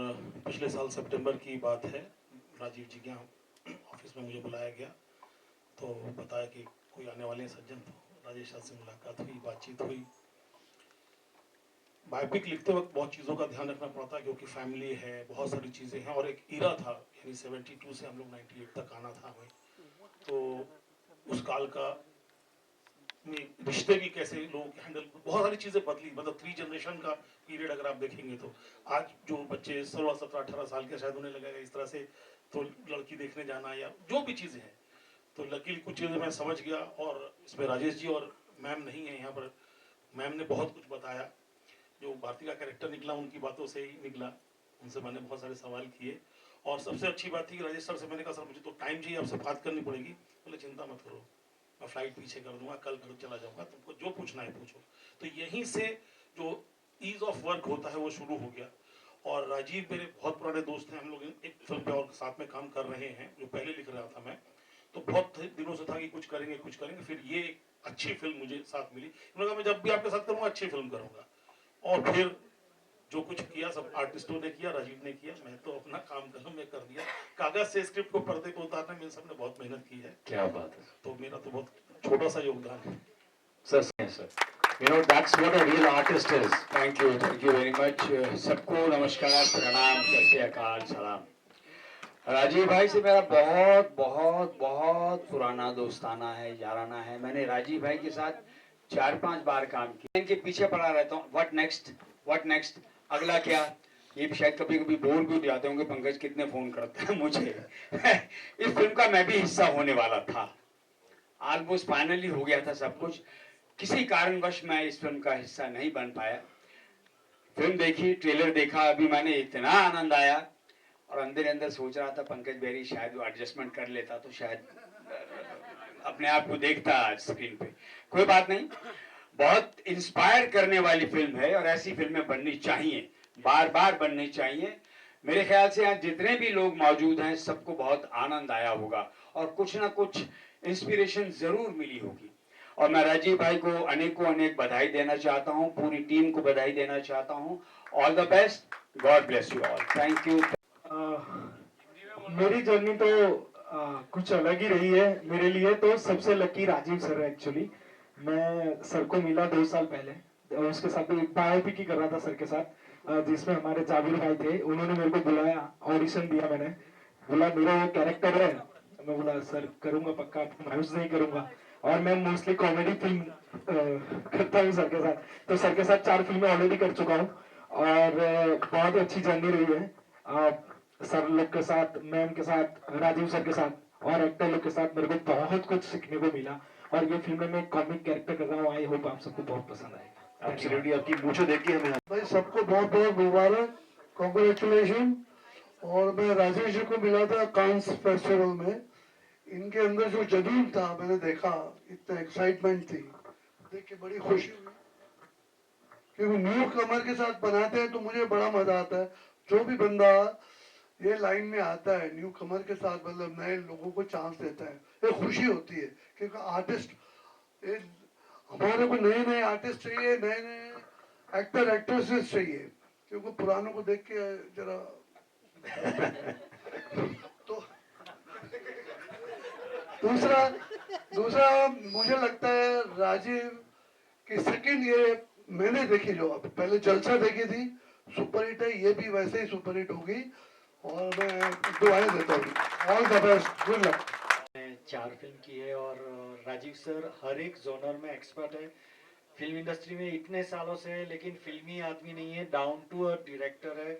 पिछले साल सितंबर की बात है, राजीव जी के ऑफिस में मुझे बुलाया गया तो बताया कि कोई आने वाले हैं सज्जन. तो राजेश सर से मुलाकात हुई, बातचीत हुई. बायोपिक लिखते वक्त बहुत चीज़ों का ध्यान रखना पड़ता है क्योंकि फैमिली है, बहुत सारी चीज़ें हैं और एक इरा था, यानी 72 से हम लोग 98 तक आना था हमें. तो उस काल का रिश्ते भी कैसे लोग हैंडल, बहुत सारी चीज़ें बदली. मतलब 3 जनरेशन का पीरियड अगर आप देखेंगे तो आज जो बच्चे 16, 17, 18 साल के शायद उन्हें लगेगा इस तरह से तो लड़की देखने जाना या जो भी चीज़ें हैं. तो लकीली कुछ चीज़ें मैं समझ गया और इसमें राजेश जी और मैम नहीं है यहाँ पर. मैम ने बहुत कुछ बताया. जो भारती का कैरेक्टर निकला उनकी बातों से ही निकला, उनसे मैंने बहुत सारे सवाल किए और सबसे अच्छी बात थी कि राजेश सर से मैंने कहा सर मुझे तो टाइम चाहिए, आपसे बात करनी पड़ेगी। बोले चिंता मत करो, मैं फ्लाइट पीछे कर दूंगा, कल घर चला जाऊंगा, तुमको जो पूछना है पूछो। तो यहीं से जो ईज ऑफ वर्क होता है वो शुरू हो गया। और राजीव मेरे बहुत पुराने दोस्त हैं, हम लोग एक फिल्म पे और साथ में काम कर रहे हैं जो पहले लिख रहा था मैं, तो बहुत दिनों से था कि कुछ करेंगे। फिर ये एक अच्छी फिल्म मुझे साथ मिली, उन्होंने कहा मैं जब भी आपके साथ करूँगा अच्छी फिल्म करूँगा। और फिर जो कुछ किया सब आर्टिस्टों ने किया, राजीव ने किया, मैं तो अपना काम कलम में कर दिया। कागज से स्क्रिप्ट को पर्दे पे उतारने में सबने बहुत मेहनत की है। क्या बात है। तो मेरा तो बहुत छोटा सा योगदान है। Sir you know that's what a real artist is. Thank you very much. सबको नमस्कार, प्रणाम, सत श्री अकाल, सलाम। राजीव भाई से मेरा बहुत बहुत बहुत पुराना दोस्ताना है, याराना है। मैंने राजीव भाई के साथ 4-5 बार काम किया। इनके पीछे पड़ा रहता हूँ, व्हाट नेक्स्ट, अगला क्या। ये शायद कभी कभी बोर भी हो जाते होंगे, पंकज कितने फोन करते हैं मुझे। इस फिल्म का मैं भी हिस्सा होने वाला था, ऑलमोस्ट फाइनली हो गया था सब कुछ। किसी कारणवश मैं इस फिल्म का हिस्सा नहीं बन पाया। फिल्म देखी, ट्रेलर देखा, अभी मैंने इतना आनंद आया और अंदर अंदर सोच रहा था पंकज बेरी शायद वो एडजस्टमेंट कर लेता तो शायद अपने आप को देखता स्क्रीन पे। कोई बात नहीं, बहुत इंस्पायर करने वाली फिल्म है और ऐसी फिल्में बननी चाहिए, बार बार बननी चाहिए। मेरे ख्याल से यहाँ जितने भी लोग मौजूद हैं सबको बहुत आनंद आया होगा और कुछ ना कुछ इंस्पिरेशन जरूर मिली होगी। और मैं राजीव भाई को अनेक बधाई देना चाहता हूँ, पूरी टीम को बधाई देना चाहता हूँ। All the best, God bless you all, thank you. मेरी जर्नी तो कुछ अलग ही रही है मेरे लिए। तो सबसे लकी राजीव सर है एक्चुअली। मैं सर को मिला 2 साल पहले, उसके साथ एक बायोपिक ही कर रहा था सर के साथ, जिसमें हमारे जाबिर भाई थे। उन्होंने मेरे को बुलाया, ऑडिशन दिया, मैंने बोला मेरा वो कैरेक्टर है। मैं बोला सर करूंगा पक्का, आपको मायूस नहीं करूंगा। और मैं मोस्टली कॉमेडी फिल्म करता हूँ सर के साथ। तो सर के साथ 4 फिल्में ऑलरेडी कर चुका हूँ और बहुत अच्छी जर्नी रही है। सर लोग के साथ, मैम के साथ, राजीव सर के साथ और एक्टर लोग के साथ मेरे को बहुत कुछ सीखने को मिला। और ये फिल्म में मैं कॉमिक कैरेक्टर कर रहा हूँ। आई होप आप सबको बहुत पसंद आएगा। एब्सोल्युटली, आपकी मूंछें देख के हमें भाई सबको बहुत बहुत मुबारक, कॉन्ग्रेचुलेशन। और मैं राजेश जी को मिला था कांस फेस्टिवल में, इनके अंदर जो जदून था मैंने देखा, इतना एक्साइटमेंट थी, देख के बड़ी खुशी हुई। क्योंकि न्यू कमर के साथ बनाते हैं तो मुझे बड़ा मजा आता है। जो भी बंदा ये लाइन में आता है न्यू कमर के साथ, मतलब नए लोगों को चांस देता है, ये खुशी होती है। क्योंकि आर्टिस्ट, हमारे को नए नए आर्टिस्ट चाहिए, नए नए एक्टर एक्ट्रेसेस चाहिए, क्योंकि पुरानों को देख के जरा तो दूसरा मुझे लगता है राजीव की सेकंड ये मैंने देखी, जो अब पहले जलसा देखी थी, सुपर हिट है, ये भी वैसे ही सुपर हिट होगी। और मैं दुआएं देता हूँ। All the best, good luck. 4 film की है और राजीव सर हर एक जोनर में एक्सपर्ट है। फिल्म इंडस्ट्री में इतने सालों से है लेकिन फिल्मी आदमी नहीं है, डाउन टू अर्थ डायरेक्टर है।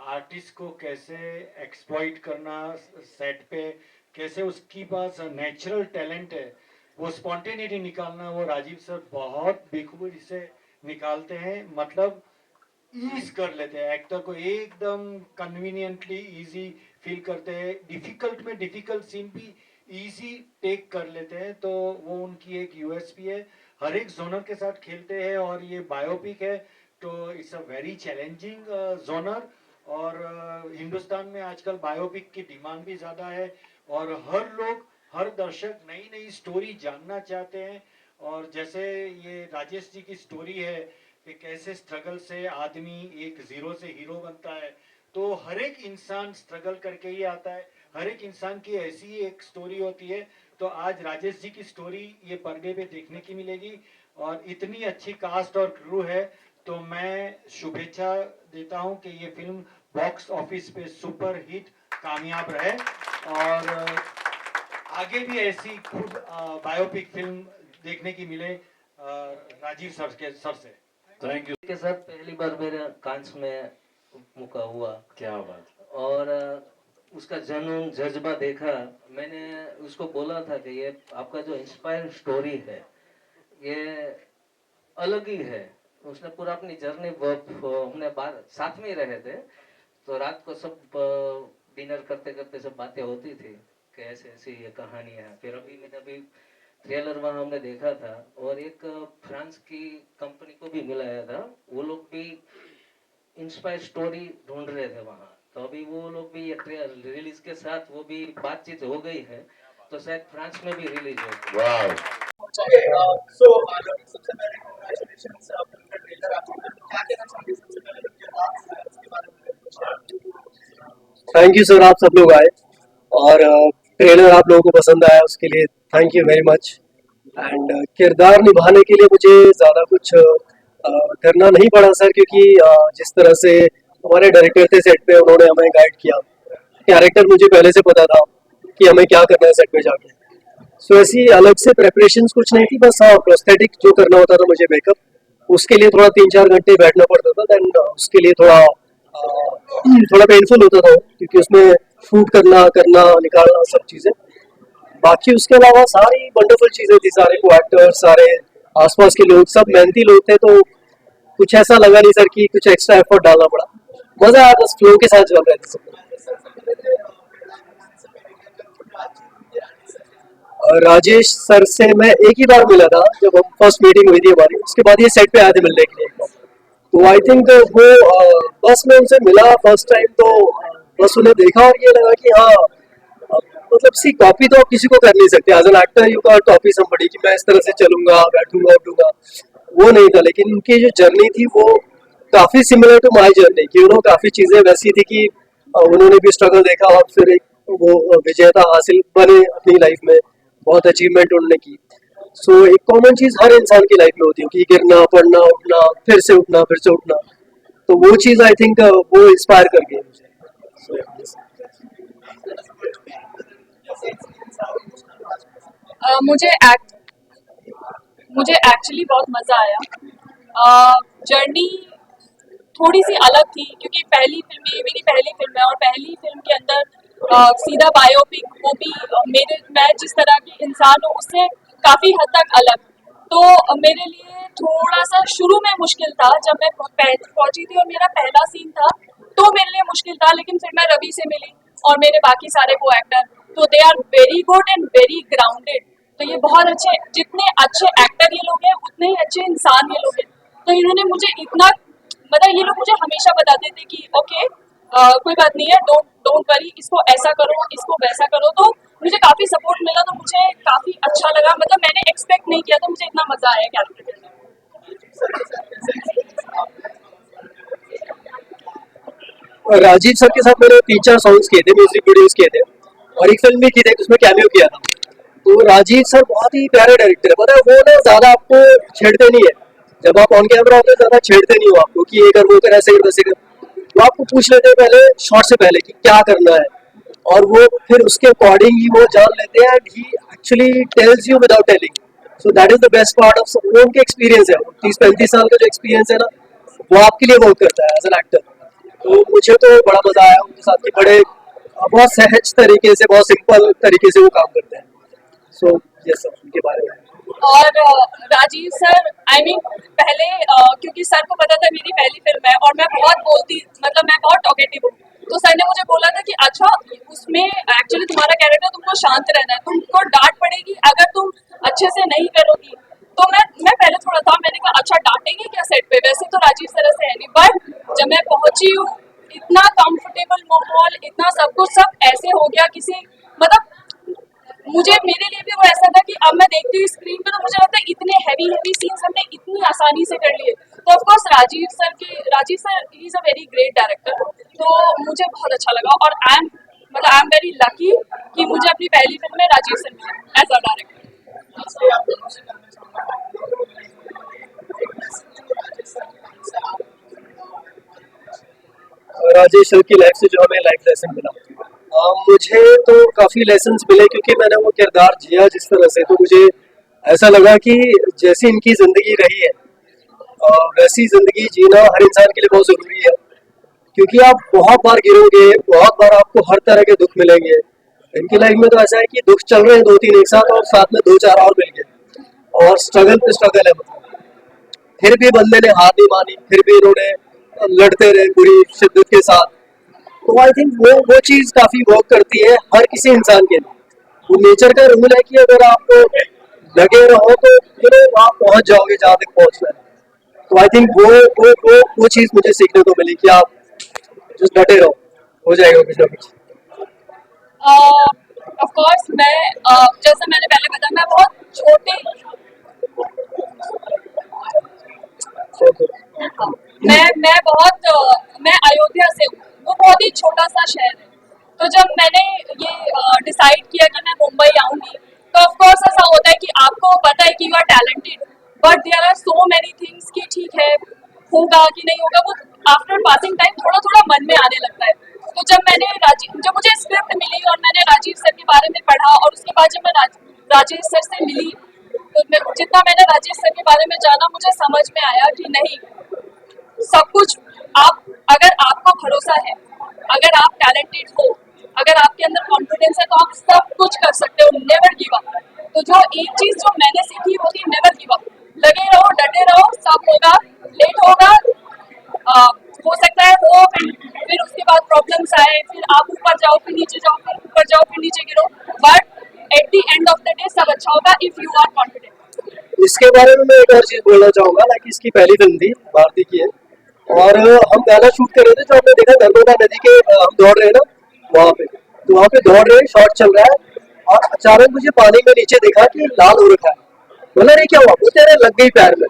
आर्टिस्ट को कैसे एक्सप्लॉइट करना सेट पे, कैसे उसकी पास नेचुरल टैलेंट है, वो स्पॉन्टेनिटी निकालना, वो राजीव सर बहुत बेखूबी से निकालते हैं। मतलब ईज कर लेते हैं एक्टर को, एकदम कन्वीनियंटली इजी फील करते हैं। डिफिकल्ट में डिफिकल्ट सीन भी इजी टेक कर लेते हैं, तो वो उनकी एक यूएसपी है। हर एक जोनर के साथ खेलते हैं और ये बायोपिक है तो it's a very challenging genre. और हिंदुस्तान में आजकल बायोपिक की डिमांड भी ज़्यादा है और हर दर्शक नई नई स्टोरी जानना चाहते हैं। और जैसे ये राजेश जी की स्टोरी है कि कैसे स्ट्रगल से आदमी एक जीरो से हीरो बनता है, तो हर एक इंसान स्ट्रगल करके ही आता है। हर एक इंसान की ऐसी ही एक स्टोरी होती है। तो आज राजेश जी की स्टोरी ये पर्दे पे देखने की मिलेगी और इतनी अच्छी कास्ट और क्रू है, तो मैं शुभेच्छा देता हूं कि ये फिल्म बॉक्स ऑफिस पे सुपर हिट कामयाब रहे और आगे भी ऐसी खुद बायोपिक फिल्म देखने की मिले राजीव सर से। Thank you. के साथ पहली बार मेरे कांस में मौका हुआ। क्या बात। और उसका जुनून जज्बा देखा। मैंने उसको बोला था कि ये आपका जो इंस्पायर स्टोरी है ये अलग ही है। उसने पूरा अपनी जर्नी, हमने साथ में ही रहे थे, तो रात को सब डिनर करते करते सब बातें होती थी कि ऐसे ऐसी ये कहानी है। फिर मैंने अभी ट्रेलर वहाँ हमने देखा था, और एक फ्रांस की कंपनी को भी मिलाया था, वो लोग भी इंस्पायर स्टोरी ढूंढ रहे थे वहाँ। तो अभी वो लोग भी ये रिलीज के साथ वो भी बातचीत हो गई है, तो शायद फ्रांस में भी रिलीज हो। वाह, सबसे पहले congratulations, फिल्म का ट्रेलर आप लोगों को क्या कहना चाहेंगे सबसे पहले जो किरदार है उसके बारे में? थैंक यू सर, आप सब लोग आए और ट्रेलर आप लोगों को पसंद आया उसके लिए thank you very much. And किरदार निभाने के लिए मुझे ज़्यादा कुछ करना नहीं पड़ा सर, क्योंकि जिस तरह से हमारे डायरेक्टर थे सेट पे, उन्होंने हमें गाइड किया। कैरेक्टर मुझे पहले से पता था कि हमें क्या करना है सेट पे जाके, सो ऐसी अलग से प्रेपरेशंस कुछ नहीं थी। बस हाँ, प्रोस्थेटिक जो करना होता था मुझे, मेकअप, उसके लिए थोड़ा 3-4 घंटे बैठना पड़ता था। देन उसके लिए थोड़ा पेनफुल होता था, क्योंकि उसमें शूट करना निकालना सब चीज़ें। बाकी उसके अलावा सारी वंडरफुल चीज़ें थी, सारे को एक्टर्स, सारे आसपास के लोग, सब मेहनती लोग थे, तो कुछ ऐसा लगा नहीं सर कि कुछ एक्स्ट्रा एफर्ट डालना पड़ा। मज़ा आया, बस फ्लो के साथ चल रहे थे सब। राजेश सर से मैं एक ही बार मिला था, जब हम फर्स्ट मीटिंग हुई थी हमारी, उसके बाद ये सेट पे आए थे मिलने के लिए। तो आई थिंक वो बस में उनसे मिला फर्स्ट टाइम, तो बस उन्हें देखा और ये लगा कि हाँ, मतलब सी कॉपी तो आप किसी को कर नहीं सकते। As an actor you can't copy somebody कि मैं इस तरह से चलूंगा, बैठूंगा, उठूंगा, वो नहीं था। लेकिन उनकी जो जर्नी थी वो काफी सिमिलर टू माय जर्नी, कि काफी चीजें वैसी थी कि उन्होंने भी स्ट्रगल देखा और फिर एक वो विजेता हासिल बने अपनी लाइफ में, बहुत अचीवमेंट उन्होंने की। सो एक कॉमन चीज हर इंसान की लाइफ में होती है कि गिरना, पड़ना, उठना, फिर से उठना, तो वो चीज आई थिंक वो इंस्पायर कर गई मुझे। मुझे एक्चुअली बहुत मज़ा आया। जर्नी थोड़ी सी अलग थी, क्योंकि ये मेरी पहली फिल्म है, और पहली फिल्म के अंदर सीधा बायोपिक, वो भी मैं जिस तरह की इंसान हूँ उससे काफ़ी हद तक अलग। तो मेरे लिए थोड़ा सा शुरू में मुश्किल था, जब मैं पहुंची थी और मेरा पहला सीन था, तो मेरे लिए मुश्किल था। लेकिन फिर मैं रवि से मिली और मेरे बाकी सारे को एक्टर, तो they are very good and very grounded. तो ये बहुत अच्छे, जितने अच्छे एक्टर ये लोग हैं उतने ही अच्छे इंसान ये लोग हैं। तो इन्होंने मुझे इतना, मतलब ये लोग मुझे हमेशा बताते थे कि ओके कोई बात नहीं है, डोंट वरी, इसको ऐसा करो, इसको वैसा करो। तो मुझे काफ़ी सपोर्ट मिला, तो मुझे काफ़ी अच्छा लगा। मतलब मैंने एक्सपेक्ट नहीं किया, तो मुझे इतना मज़ा आया कैरेक्टर करने में। राजीव सर के साथ मैंने 3-4 सॉन्ग्स किए थे, म्यूजिक वीडियोस किए थे, और एक फिल्म भी की थी उसमें कैमियो किया था। तो राजीव सर बहुत ही प्यारे डायरेक्टर है, पता है, वो ना ज्यादा आपको छेड़ते नहीं है। जब आप ऑन कैमरा होते हैं ज्यादा छेड़ते नहीं हो आपको कि ये कर, वो कर, ऐसे कर, वैसे कर। वो आपको पूछ लेते हैं पहले, शॉट से पहले, कि क्या करना है, और वो फिर उसके अकॉर्डिंग ही वो जान लेते हैं, and he actually tells you without telling. So that is the best part of वो, उनके एक्सपीरियंस है, 30-35 साल का जो एक्सपीरियंस है ना, वो आपके लिए वर्क करता है एज एन एक्टर। तो मुझे तो बड़ा मजा आया उनके साथ, कि बड़े बहुत सहज तरीके से, बहुत सिंपल तरीके से वो काम करते हैं। सो ये सब उनके बारे में। और राजीव सर, आई मीन पहले क्योंकि सर को पता था मेरी पहली फिल्म है और मैं बहुत बोलती, मतलब मैं बहुत टॉकेटिव हूँ, तो सर ने मुझे बोला था कि अच्छा उसमें एक्चुअली तुम्हारा कैरेक्टर, तुमको शांत रहना है, तुमको डांट पड़ेगी अगर तुम अच्छे से नहीं करोगी। तो मैं पहले थोड़ा था, मैंने कहा अच्छा डांटेंगे क्या सेट पे, वैसे तो राजीव सर से है नहीं। बट जब मैं पहुंची हूँ, इतना कंफर्टेबल माहौल, इतना सब कुछ सब ऐसे हो गया, किसी मतलब मुझे, मेरे लिए भी वो ऐसा था कि अब मैं देखती हूँ स्क्रीन पे, तो मुझे लगता है इतने हैवी सीन्स हमने इतनी आसानी से कर लिए। तो of course Rajeev sir he is a very great director, तो मुझे बहुत अच्छा लगा। और आई एम वेरी लकी कि मुझे अपनी पहली फिल्म में राजीव सर मिले as a director. Rajesh sir की लाइफ से जो हमें लाइफ लेसन मिला, मुझे तो काफ़ी लेसन्स मिले, क्योंकि मैंने वो किरदार जिया जिस तरह से, तो मुझे ऐसा लगा कि जैसी इनकी ज़िंदगी रही है वैसी ज़िंदगी जीना हर इंसान के लिए बहुत ज़रूरी है। क्योंकि आप बहुत बार गिरोगे, बहुत बार आपको हर तरह के दुख मिलेंगे। इनकी लाइफ में तो ऐसा है कि दुख चल रहे हैं 2-3 एक साथ, और साथ में 2-4 और मिल गए, और स्ट्रगल पे स्ट्रगल है। मतलब फिर भी बंदे ने हार नहीं मानी, फिर भी इन्होंने लड़ते रहे पूरी शिद्दत के साथ। तो आई थिंक वो चीज काफी वर्क करती है हर किसी इंसान के लिए। वो नेचर का रूल है कि अगर आपको लगे रहो तो आप पहुंच जाओगे जहाँ तक पहुंचना है। तो आई थिंक वो चीज मुझे सीखने को मिली कि आप जस्ट डटे रहो, हो जाएगा कुछ ना कुछ। ऑफ कोर्स मैं जैसा मैंने पहले बताया मैं बहुत छोटे मैं अयोध्या से हूँ, वो बहुत ही छोटा सा शहर है। तो जब मैंने ये डिसाइड किया कि मैं मुंबई आऊंगी तो ऑफ कोर्स ऐसा होता है कि आपको पता है कि you are talented but there are so many things कि ठीक है होगा कि नहीं होगा, वो आफ्टर पासिंग टाइम थोड़ा थोड़ा मन में आने लगता है। तो जब मुझे स्क्रिप्ट मिली और मैंने राजीव सर के बारे में पढ़ा और उसके बाद जब मैं राजेश सर से मिली तो जितना मैंने राजेश सर के बारे में जाना मुझे समझ में आया कि नहीं, सब कुछ अगर आपको भरोसा है, अगर आप टैलेंटेड हो, अगर आपके अंदर कॉन्फिडेंस है तो आप सब कुछ कर सकते हो। Never give up. तो जो एक चीज जो मैंने सीखी वो थी नेवर गिव अप। लगे रहो, डटे रहो, सब होगा। लेट होगा, हो सकता है वो फिर उसके बाद प्रॉब्लम्स आए, फिर आप ऊपर जाओ फिर नीचे जाओ, फिर ऊपर जाओ फिर नीचे गिरो, but at the end of the day सब अच्छा होगा इफ यू आर कॉन्फिडेंट। इसके बारे में मैं एक और चीज बोलना चाहूंगा, लाइक इसकी पहली फिल्म थी, भारती की है, और हम गाना शूट कर रहे थे। जो हमने देखा नर्मदा नदी के हम दौड़ रहे हैं ना वहाँ पे, तो वहाँ पे दौड़ रहे हैं, शॉट चल रहा है और अचानक मुझे पानी में नीचे देखा कि लाल हो रखा है। बोला नहीं क्या हुआ, वो तेरे लग गई पैर में।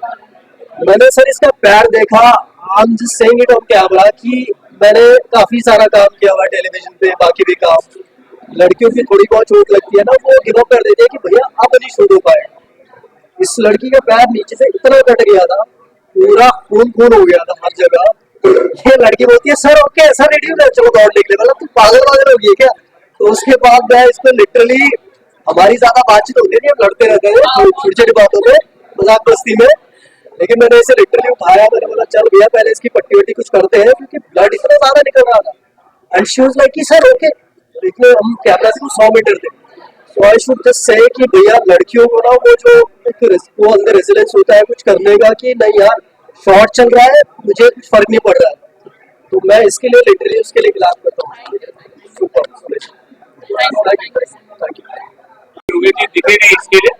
मैंने सर इसका पैर देखा, I am just saying it on camera कि मैंने काफी सारा काम किया हुआ टेलीविजन पे, बाकी भी काम। लड़कियों की थोड़ी बहुत चोट लगती है ना, वो गिव अप कर देती है कि भैया अब नहीं शूट हो पाएगा। इस लड़की का पैर नीचे से इतना कट गया था, पूरा खून खून हो गया था हर जगह। ये लड़की बोलती है सर ओके सर रेडी हो गया, चलो दौड़ निकले। मतलब तू पागल हो गई क्या? तो उसके बाद मैं इसको लिटरली, हमारी ज्यादा बातचीत होती नहीं, हम लड़ते रहते हैं छोटी छोटी बातों पे, मजाक मस्ती में। लेकिन मैंने इसे लिटरली उठाया, मैंने बोला चल भैया पहले इसकी पट्टी वट्टी कुछ करते हैं, क्योंकि ब्लड इतना ज्यादा निकल रहा था। एंड शी वाज लाइक कि सर ओके। लेकिन हम कैमरा से 100 मीटर थे। सो आई शुड जस्ट से कि भैया लड़कियों को ना वो जो वो अंदर रेजिलेंस होता है कुछ करने का, कि नहीं यार शॉर्ट चल रहा है, मुझे कुछ फर्क नहीं पड़ रहा है। तो मैं इसके लिए लिटरली उसके लिए क्लास करता हूँ। दिखे नहीं इसके लिए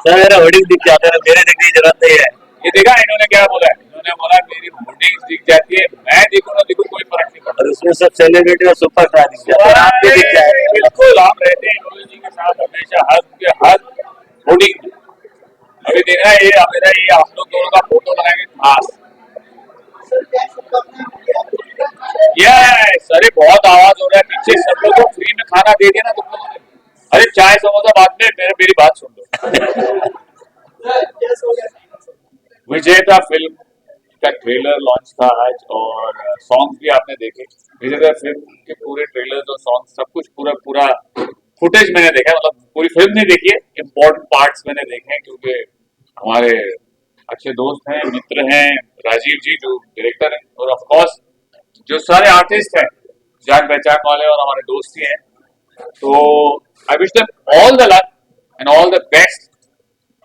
सर मेरा होर्डिंग दिख जाता है, मेरे दिखने की जरूरत नहीं है। ये देखा इन्होंने क्या बोला है? इन्होंने बोला मेरी होर्डिंग्स दिख जाती है, मैं देखूँ ना देखूँ कोई फर्क नहीं पड़ता। और उसमें सब सेलिब्रिटी और सुपरस्टार दिख जाते हैं, आप भी दिख जाएंगे। बिल्कुल आप रहते हैं इन्होंने जी के साथ हमेशा, हर होर्डिंग। अभी देखा ये मेरा ये आप लोग दोनों का फोटो बनाएंगे खास। यस, अरे बहुत आवाज हो रहा है पीछे, सब लोग को फ्री में खाना दे दिया ना तुम लोगों ने। अरे चाय समोसा बाद में, मेरी बात सुन लो। विजेता फिल्म का ट्रेलर लॉन्च था आज और सॉन्ग भी आपने देखे। विजेता फिल्म के पूरे ट्रेलर और सॉन्ग सब कुछ पूरा फुटेज मैंने देखा है, मतलब पूरी फिल्म नहीं देखी है, इम्पोर्टेंट पार्ट्स मैंने देखे हैं क्योंकि हमारे अच्छे दोस्त हैं, मित्र हैं, राजीव जी जो डायरेक्टर हैं, और ऑफ कोर्स जो सारे आर्टिस्ट हैं जान पहचान वाले और हमारे दोस्त ही हैं। तो I wish them all the luck and all the best.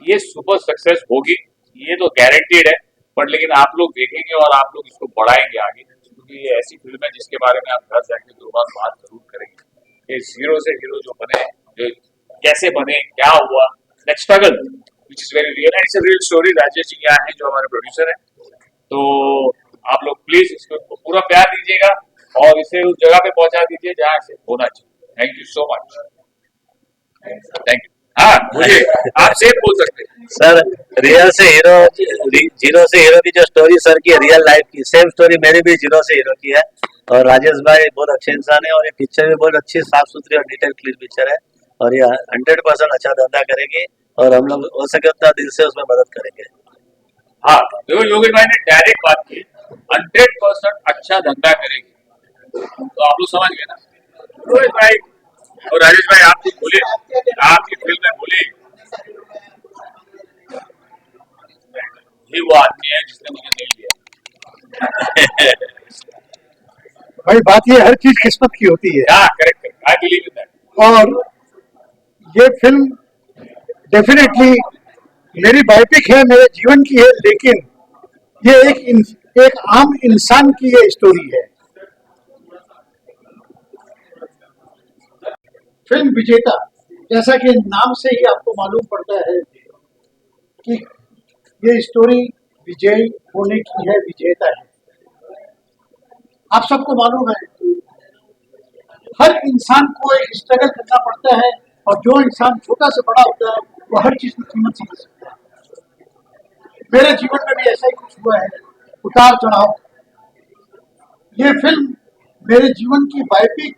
ये सुपर सक्सेस होगी, ये तो गारंटीड है, बट लेकिन आप लोग देखेंगे और आप लोग इसको बढ़ाएंगे आगे, क्योंकि ये ऐसी फिल्म है जिसके बारे में आप घर जाके 2 बार बात जरूर करेंगे। ये जीरो से हीरो जो बने, जो कैसे बने, क्या हुआ, that struggle which is very real and it's a real story. Rajesh ji यहाँ हैं जो हमारे प्रोड्यूसर हैं, तो आप लोग प्लीज इसको पूरा प्यार दीजिएगा और इसे उस जगह पे पहुंचा दीजिए जहाँ से होना चाहिए। Thank you so much. Thank you. हाँ मुझे आप सेम बोल सकते हैं सर। रियल से हीरो, जीरो से हीरो की जो स्टोरी सर की रियल लाइफ की सेम स्टोरी मेरी भी जीरो से हीरो की है। और राजेश भाई बहुत अच्छे इंसान है और ये पिक्चर भी बहुत अच्छी साफ सुथरी और डिटेल क्लीन पिक्चर है और ये 100% अच्छा धंधा करेगी और हम लोग हो सके उतना दिल से उसमें मदद करेंगे। हाँ देखो योगेश भाई ने डायरेक्ट बात की, 100% अच्छा धंधा करेगी, तो आप लोग समझ गए ना। योगेश भाई और राजेश भाई आप कुछ बोले, आपकी फिल्म में बोले, ये वो आदमी है जिसने मुझे नहीं लिया। भाई बात ये हर चीज किस्मत की होती है। हाँ correct, I believe in that. और ये फिल्म डेफिनेटली मेरी बायोपिक है, मेरे जीवन की है, लेकिन ये एक आम इंसान की ये स्टोरी है। फिल्म विजेता, जैसा कि नाम से ही आपको मालूम पड़ता है कि ये स्टोरी विजय होने की है, विजेता है। आप सबको मालूम है हर इंसान को एक स्ट्रगल करना पड़ता है और जो इंसान छोटा से बड़ा होता है वो हर चीज की कीमत समझ सकता है। मेरे जीवन में भी ऐसा ही कुछ हुआ है, उतार चढ़ाव। ये फिल्म मेरे जीवन की बायोपिक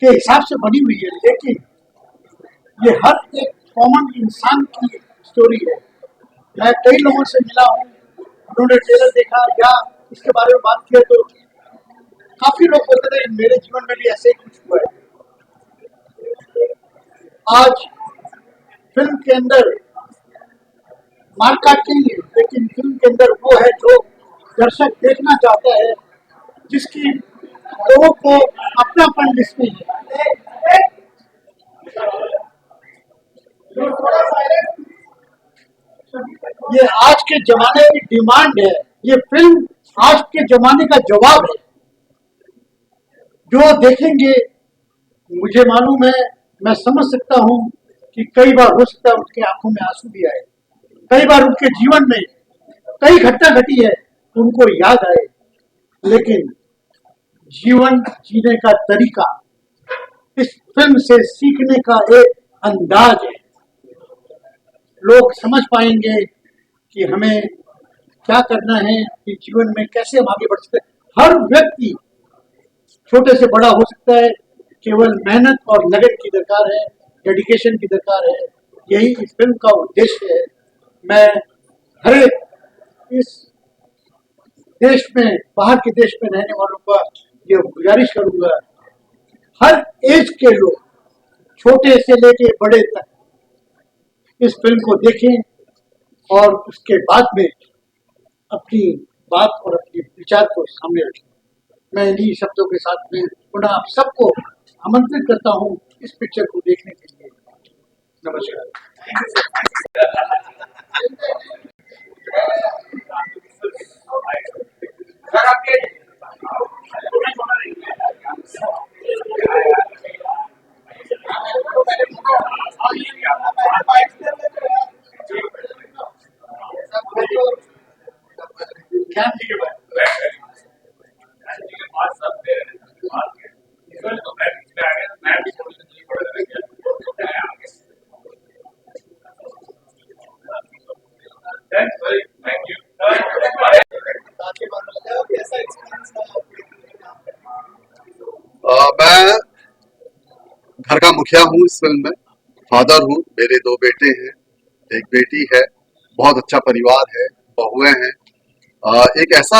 के हिसाब से बनी हुई है, लेकिन ये हर एक कॉमन इंसान की स्टोरी है। मैं कई लोगों से मिला हूँ, उन्होंने ट्रेलर देखा या इसके बारे में बात किया तो काफी लोग बोलते थे मेरे जीवन में भी ऐसे ही कुछ हुआ है। आज फिल्म के अंदर मार्का नहीं है, लेकिन फिल्म के अंदर वो है जो दर्शक देखना चाहता है, जिसकी लोगों को अपनापन जिसमें है। ये आज के जमाने की डिमांड है, ये फिल्म आज के जमाने का जवाब है। जो देखेंगे, मुझे मालूम है, मैं समझ सकता हूँ कि कई बार हो सकता है उनकी आंखों में आंसू भी आए, कई बार उनके जीवन में कई घटना घटी है उनको याद आए, लेकिन जीवन जीने का तरीका इस फिल्म से सीखने का एक अंदाज है। लोग समझ पाएंगे कि हमें क्या करना है, कि जीवन में कैसे हम आगे बढ़ सकते हैं। हर व्यक्ति छोटे से बड़ा हो सकता है, केवल मेहनत और लगन की दरकार है, डेडिकेशन की दरकार है। यही इस फिल्म का उद्देश्य है। मैं हर एक इस देश में, बाहर के देश में रहने वालों का ये गुजारिश करूंगा, हर एज के लोग छोटे से लेके बड़े तक इस फिल्म को देखें और उसके बाद में अपनी बात और अपने विचार को सामने रखें। मैं इन्हीं शब्दों के साथ में पुनः आप सबको आमंत्रित करता हूं इस पिक्चर को देखने के लिए। नमस्कार। मैं घर का मुखिया हूँ इस फिल्म में, फादर हूँ, मेरे 2 बेटे हैं, एक बेटी है, बहुत अच्छा परिवार है, बहुएं हैं। एक ऐसा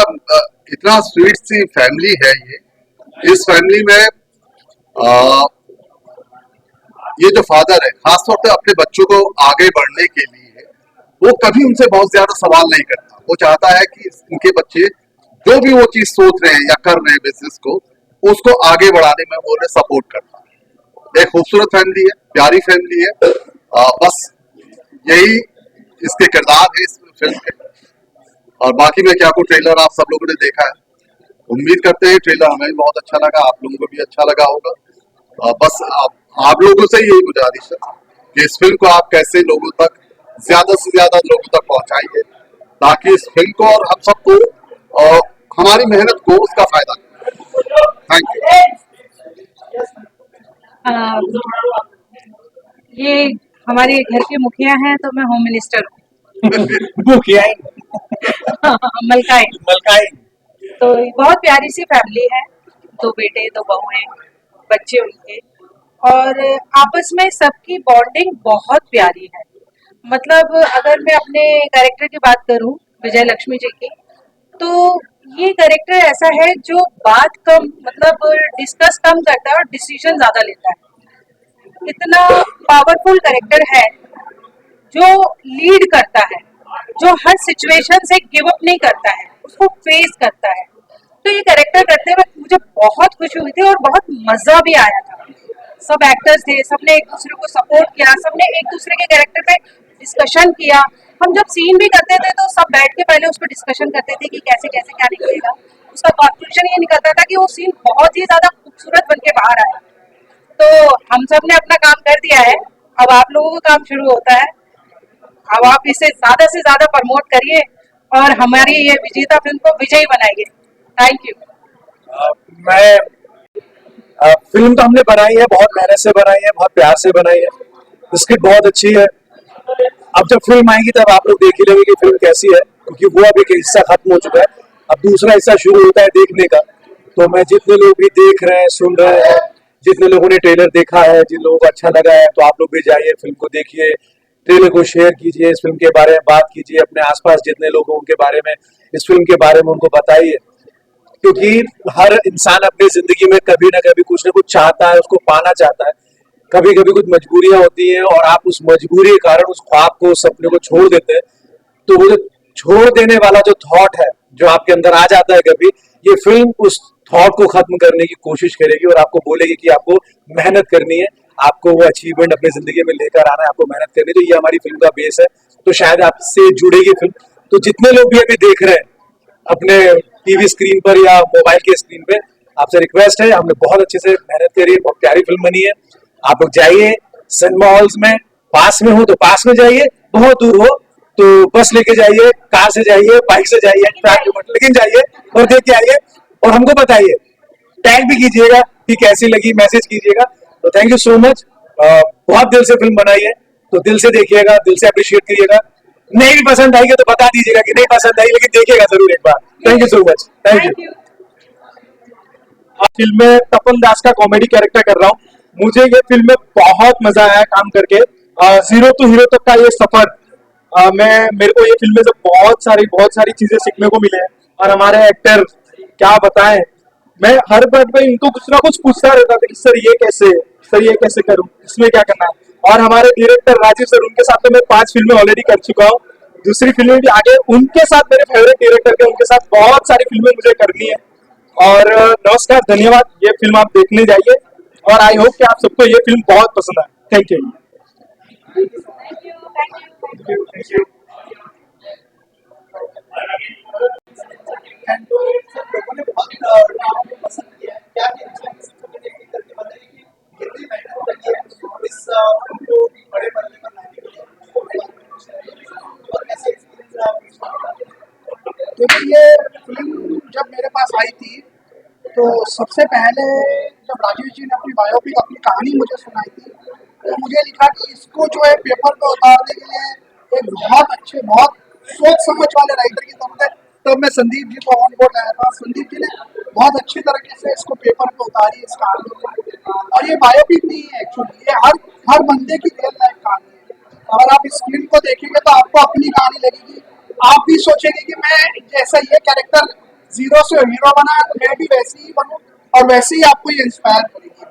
इतना स्वीट सी फैमिली है ये। इस फैमिली में ये जो फादर है खासतौर पे अपने बच्चों को आगे बढ़ने के लिए वो कभी उनसे बहुत ज्यादा सवाल नहीं करता। वो चाहता है कि उनके बच्चे जो भी वो चीज सोच रहे हैं या कर रहे हैं बिजनेस को, उसको आगे बढ़ाने में वो उन्हें सपोर्ट करता है। एक खूबसूरत फैमिली है, प्यारी फैमिली है। बस यही इसके किरदार है इस फिल्म के। और बाकी मैं क्या को ट्रेलर आप सब लोगों ने देखा है, उम्मीद करते हैं ट्रेलर हमें भी बहुत अच्छा लगा, आप लोगों को भी अच्छा लगा होगा। बस आप लोगों से यही गुजारिश है कि इस फिल्म को आप कैसे लोगों तक, ज्यादा से ज्यादा लोगों तक पहुंचाइए, ताकि इस फिल्म को और हम सबको और हमारी मेहनत को उसका फायदा मिले। Thank you. ये हमारे घर के मुखिया हैं तो मैं होम मिनिस्टर हूँ। मुखिया मलकाई। तो बहुत प्यारी सी फैमिली है, 2 बेटे 2 बहुएं, बच्चे उनके, और आपस में सबकी बॉन्डिंग बहुत प्यारी है। मतलब अगर मैं अपने कैरेक्टर की बात करूं, विजय लक्ष्मी जी की, तो ये कैरेक्टर ऐसा है जो बात कम, मतलब डिस्कस कम करता है और डिसीजन ज्यादा लेता है। इतना पावरफुल कैरेक्टर है जो लीड करता है, जो हर सिचुएशन से गिव अप नहीं करता है, उसको फेस करता है। तो ये कैरेक्टर करते हुए मुझे बहुत खुशी हुई थी और बहुत मजा भी आया था। सब एक्टर्स थे, सबने एक दूसरे को सपोर्ट किया, सबने एक दूसरे के कैरेक्टर पे डिस्कशन किया। हम जब सीन भी करते थे तो सब बैठ के पहले उस पर डिस्कशन करते थे कि कैसे कैसे क्या निकलेगा। उसका कंक्लूजन ये निकलता था कि वो सीन बहुत ही ज्यादा खूबसूरत बन के बाहर आया। तो हम सब ने अपना काम कर दिया है, अब आप लोगों का काम शुरू होता है। अब आप इसे ज्यादा से ज्यादा प्रमोट करिए और हमारी ये विजेता फिल्म को विजयी बनाइए। Thank you. मैं फिल्म तो हमने बनाई है, बहुत मेहनत से बनाई है, बहुत प्यार से बनाई है। स्क्रिप्ट बहुत अच्छी है। अब जब फिल्म आएगी तब आप लोग देख ही लेंगे कि फिल्म कैसी है, क्योंकि वो अब एक हिस्सा खत्म हो चुका है, अब दूसरा हिस्सा शुरू होता है देखने का। तो मैं जितने लोग भी देख रहे हैं, सुन रहे हैं, जितने लोगों ने ट्रेलर देखा है, जिन लोगों को अच्छा लगा है, तो आप लोग भी जाइए फिल्म को देखिए, ट्रेलर को शेयर कीजिए, इस फिल्म के बारे में बात कीजिए, अपने आसपास जितने लोग हैं उनके बारे में, इस फिल्म के बारे में उनको बताइए, क्योंकि हर इंसान अपनी जिंदगी में कभी ना कभी कुछ ना कुछ चाहता है, उसको पाना चाहता है। कभी कभी कुछ मजबूरियां होती हैं और आप उस मजबूरी के कारण उस ख्वाब को, उस सपने को छोड़ देते हैं। तो वो जो छोड़ देने वाला जो थॉट है, जो आपके अंदर आ जाता है कभी, ये फिल्म उस थॉट को खत्म करने की कोशिश करेगी और आपको बोलेगी कि आपको मेहनत करनी है, आपको वो अचीवमेंट अपनी जिंदगी में लेकर आना है, आपको मेहनत करनी है। तो ये हमारी फिल्म का बेस है, तो शायद आपसे जुड़ेगी फिल्म। तो जितने लोग भी अभी देख रहे हैं अपने टीवी स्क्रीन पर या मोबाइल के स्क्रीन पे, आपसे रिक्वेस्ट है, हमने बहुत अच्छे से मेहनत करी है, बहुत प्यारी फिल्म बनी है। आप लोग जाइए सिनेमा हॉल्स में, पास में हो तो पास में जाइए, बहुत दूर हो तो बस लेके जाइए, कार से जाइए, बाइक से जाइए, लेकिन जाइए और देख के आइए और हमको बताइए, टैग भी कीजिएगा कि कैसी लगी, मैसेज कीजिएगा। तो थैंक यू सो मच। बहुत दिल से फिल्म बनाई है, तो दिल से देखिएगा, दिल से अप्रिशिएट करिएगा। नहीं भी पसंद आएगी तो बता दीजिएगा कि नहीं पसंद आई, लेकिन देखिएगा जरूर एक बार। Thank you so much. Thank you. Film में तपन दास का कॉमेडी कैरेक्टर कर रहा हूँ। मुझे ये फिल्म में बहुत मजा आया काम करके। जीरो टू हीरो तक का ये सफर, मेरे को ये फिल्म में से बहुत सारी चीजें सीखने को मिले हैं। और हमारे एक्टर क्या बताएं, मैं हर बार में इनको कुछ ना कुछ पूछता रहता था कि सर ये कैसे करूं, इसमें क्या करना है। और हमारे डायरेक्टर राजीव सर, उनके साथ तो मैं 5 फिल्में ऑलरेडी कर चुका हूँ, दूसरी फिल्में भी आगे उनके साथ, मेरे फेवरेट डायरेक्टर के, उनके साथ बहुत सारी फिल्में मुझे करनी है। और नमस्कार, धन्यवाद। ये फिल्म आप देखने जाइए और आई होप कि आप सबको ये फिल्म बहुत पसंद आए। Thank you. क्योंकि ये फिल्म जब मेरे पास आई थी तो सबसे पहले जब राजीव जी ने अपनी बायोपिक, अपनी कहानी मुझे सुनाई थी, तो मुझे लिखा कि इसको जो है पेपर पे उतारने के लिए एक बहुत अच्छे, बहुत सोच समझ वाले राइटर की जरूरत है। तब मैं संदीप जी को ऑन बोर्ड लाया था। संदीप जी ने बहुत अच्छी तरीके से इसको पेपर पे उतारी, इस कहानी को। और ये बायोपिक नहीं है एक्चुअली, ये हर बंदे की रियल लाइफ कहानी है। अगर आप इस फिल्म को देखेंगे तो आपको अपनी कहानी लगेगी, आप भी सोचेंगे कि मैं जैसा ये कैरेक्टर जीरो से हीरो बना है तो मैं भी वैसे ही बनूं, और वैसे ही आपको ये इंस्पायर करेगी।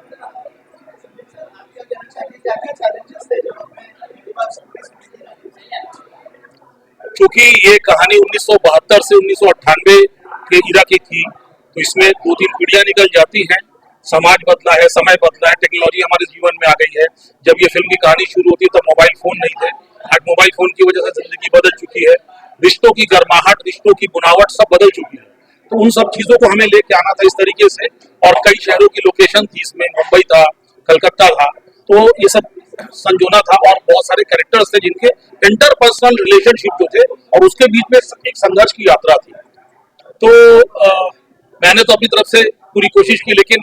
क्योंकि ये कहानी 1972 से 1998 के इरा की थी, तो इसमें 2-3 पीढ़ियां निकल जाती हैं। समाज बदला है, समय बदला है, टेक्नोलॉजी हमारे जीवन में आ गई है। जब ये फिल्म की कहानी शुरू होती है तब मोबाइल फोन नहीं थे। आज मोबाइल फोन की वजह से जिंदगी बदल चुकी है, रिश्तों की गर्माहट, रिश्तों की बुनावट सब बदल चुकी है। तो उन सब चीजों को हमें लेके आना था इस तरीके से। और कई शहरों की लोकेशन थी इसमें, मुंबई था, कलकत्ता था, तो ये सब संजोना था। और बहुत सारे कैरेक्टर्स थे जिनके इंटरपर्सनल रिलेशनशिप जो थे, और उसके बीच में एक संघर्ष की यात्रा थी। तो मैंने तो अपनी तरफ से पूरी कोशिश की, लेकिन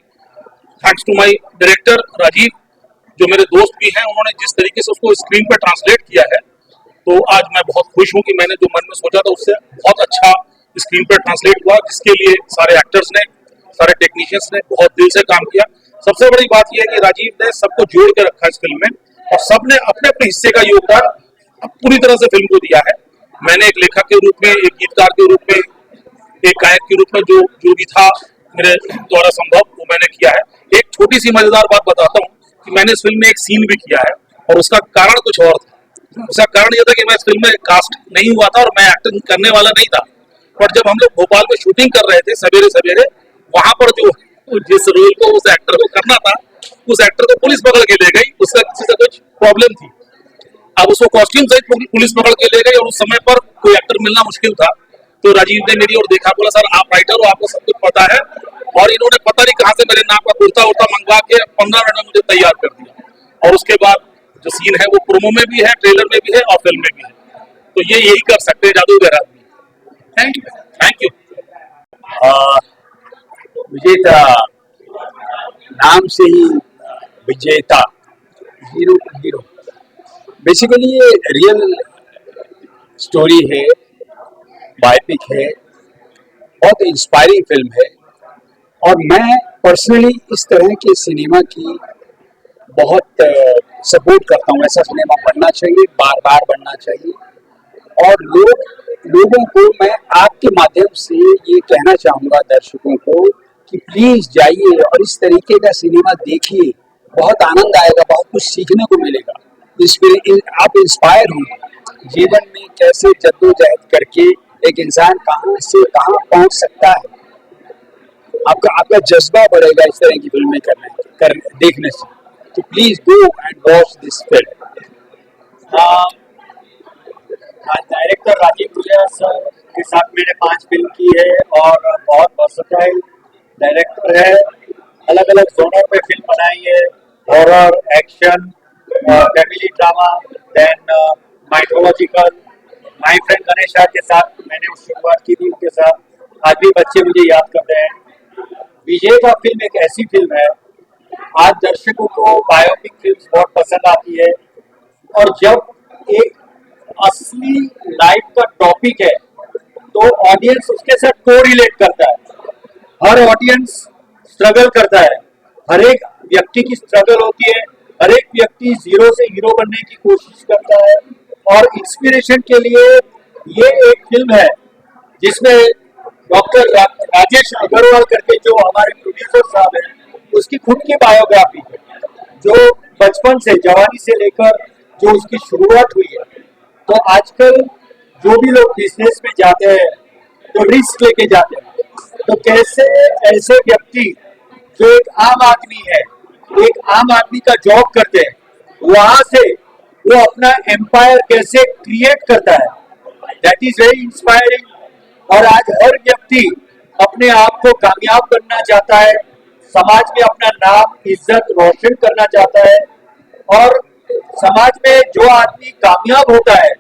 thanks to my director Rajeev, जो मेरे दोस्त भी हैं, उन्होंने जिस तरीके से उसको स्क्रीन पर ट्रांसलेट किया है, तो आज मैं बहुत खुश हूं कि मैंने जो मन में सोचा था उससे बहुत अच्छा स्क्रीन पर ट्रांसलेट हुआ, जिसके लिए सारे एक्टर्स ने, सारे टेक्नीशियंस ने बहुत दिल से काम किया। सबसे बड़ी बात यह है कि राजीव ने सबको जोड़ के रखा इस फिल्म में, और सबने अपने अपने हिस्से का योगदान पूरी तरह से फिल्म को दिया है। मैंने एक लेखक के रूप में, एक गीतकार के रूप में, एक गायक के रूप में जो भी था मेरे द्वारा संभव, वो मैंने किया है। एक छोटी सी मजेदार बात बताता हूँ कि मैंने इस फिल्म में एक सीन भी किया है, और उसका कारण कुछ और था। उसका कारण यह था कि मैं इस फिल्म में कास्ट नहीं हुआ था और मैं एक्टिंग करने वाला नहीं था। पर जब हम लोग भोपाल में शूटिंग कर रहे थे सवेरे सवेरे, वहां पर जो जिस रोल को उस एक्टर को करना था, उस एक्टर को पुलिस पकड़ के ले गई। उसका किसी से कुछ प्रॉब्लम थी, अब उसको कॉस्ट्यूम सहित पुलिस पकड़ के ले गई, और उस समय पर कोई एक्टर मिलना मुश्किल था। तो राजीव ने मेरी ओर देखा, बोला सर आप राइटर हो, आपको सब कुछ पता है, और इन्होंने पता नहीं कहाँ से मेरे नाम का कुर्ता उर्ता मंगवा के 15 मिनट में मुझे तैयार कर दिया। और उसके बाद जो सीन है वो प्रोमो में भी है, ट्रेलर में भी है और फिल्म में भी है। तो ये यही कर सकते हैं जादूगर आदमी। Thank you, thank you. विजेता नाम से ही विजेता, हीरो हीरो, बेसिकली ये रियल स्टोरी है, बायोपिक है, बहुत इंस्पायरिंग फिल्म है। और मैं पर्सनली इस तरह के सिनेमा की बहुत सपोर्ट करता हूँ। ऐसा सिनेमा बनना चाहिए, बार बार बनना चाहिए। और लोगों को मैं आपके माध्यम से ये कहना चाहूँगा, दर्शकों को, कि प्लीज जाइए और इस तरीके का सिनेमा देखिए, बहुत आनंद आएगा, बहुत कुछ सीखने को मिलेगा। आप इंस्पायर होंगे जीवन में कैसे जद्दोजहद करके एक इंसान कहाँ से कहाँ पहुँच सकता है। आपका जज्बा बढ़ेगा इस तरह की फिल्में देखने से। तो please go and watch this film. Director Rajeev भैया सर के साथ मैंने 5 फिल्म की है और बहुत वर्सेटाइल डायरेक्टर है। अलग अलग जोनर पे फिल्म बनाई है, horror, action, family drama, then mythological. My friend Ganesh के साथ मैंने उस शुरुआत की थी, उनके साथ आज भी बच्चे मुझे याद करते हैं। विजय का फिल्म एक ऐसी फिल्म है, आज दर्शकों को बायोपिक फिल्म बहुत पसंद आती है, और जब एक असली लाइफ का टॉपिक है तो ऑडियंस उसके साथ को रिलेट करता है। हर ऑडियंस स्ट्रगल करता है, हर एक व्यक्ति की स्ट्रगल होती है, हर एक व्यक्ति जीरो से हीरो बनने की कोशिश करता है। और इंस्पिरेशन के लिए ये एक फिल्म है जिसमें डॉक्टर राजेश अग्रवाल करके जो हमारे प्रोड्यूसर साहब हैं, उसकी खुद की बायोग्राफी है, जो बचपन से, जवानी से लेकर जो उसकी शुरुआत हुई है। तो आजकल जो भी लोग बिजनेस में जाते हैं तो रिस्क लेके जाते हैं, तो कैसे ऐसे व्यक्ति जो एक आम आदमी है, एक आम आदमी का जॉब करते हैं, वहां से वो अपना एम्पायर कैसे क्रिएट करता है, दैट इज वेरी इंस्पायरिंग। और आज हर व्यक्ति अपने आप को कामयाब करना चाहता है, समाज में अपना नाम इज्जत रोशन करना चाहता है, और समाज में जो आदमी कामयाब होता है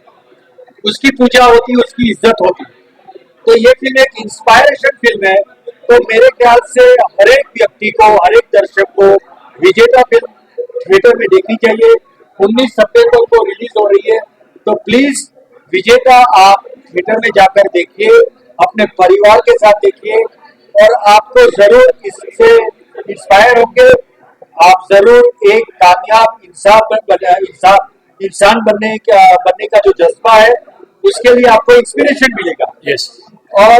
उसकी पूजा होती है, उसकी इज्जत होती है। तो ये फिल्म एक इंस्पायरेशन फिल्म है। तो मेरे ख्याल से हर एक व्यक्ति को, हर एक दर्शक को विजेता फिल्म थिएटर में देखनी चाहिए। 19 सितंबर को रिलीज हो रही है, तो प्लीज विजेता आप थिएटर में जाकर देखिए, अपने परिवार के साथ देखिए, और आपको जरूर इससे इंस्पायर होंगे। आप जरूर एक कामयाब इंसान बनने का जो जज्बा है, उसके लिए आपको इंस्पिरेशन मिलेगा। यस। और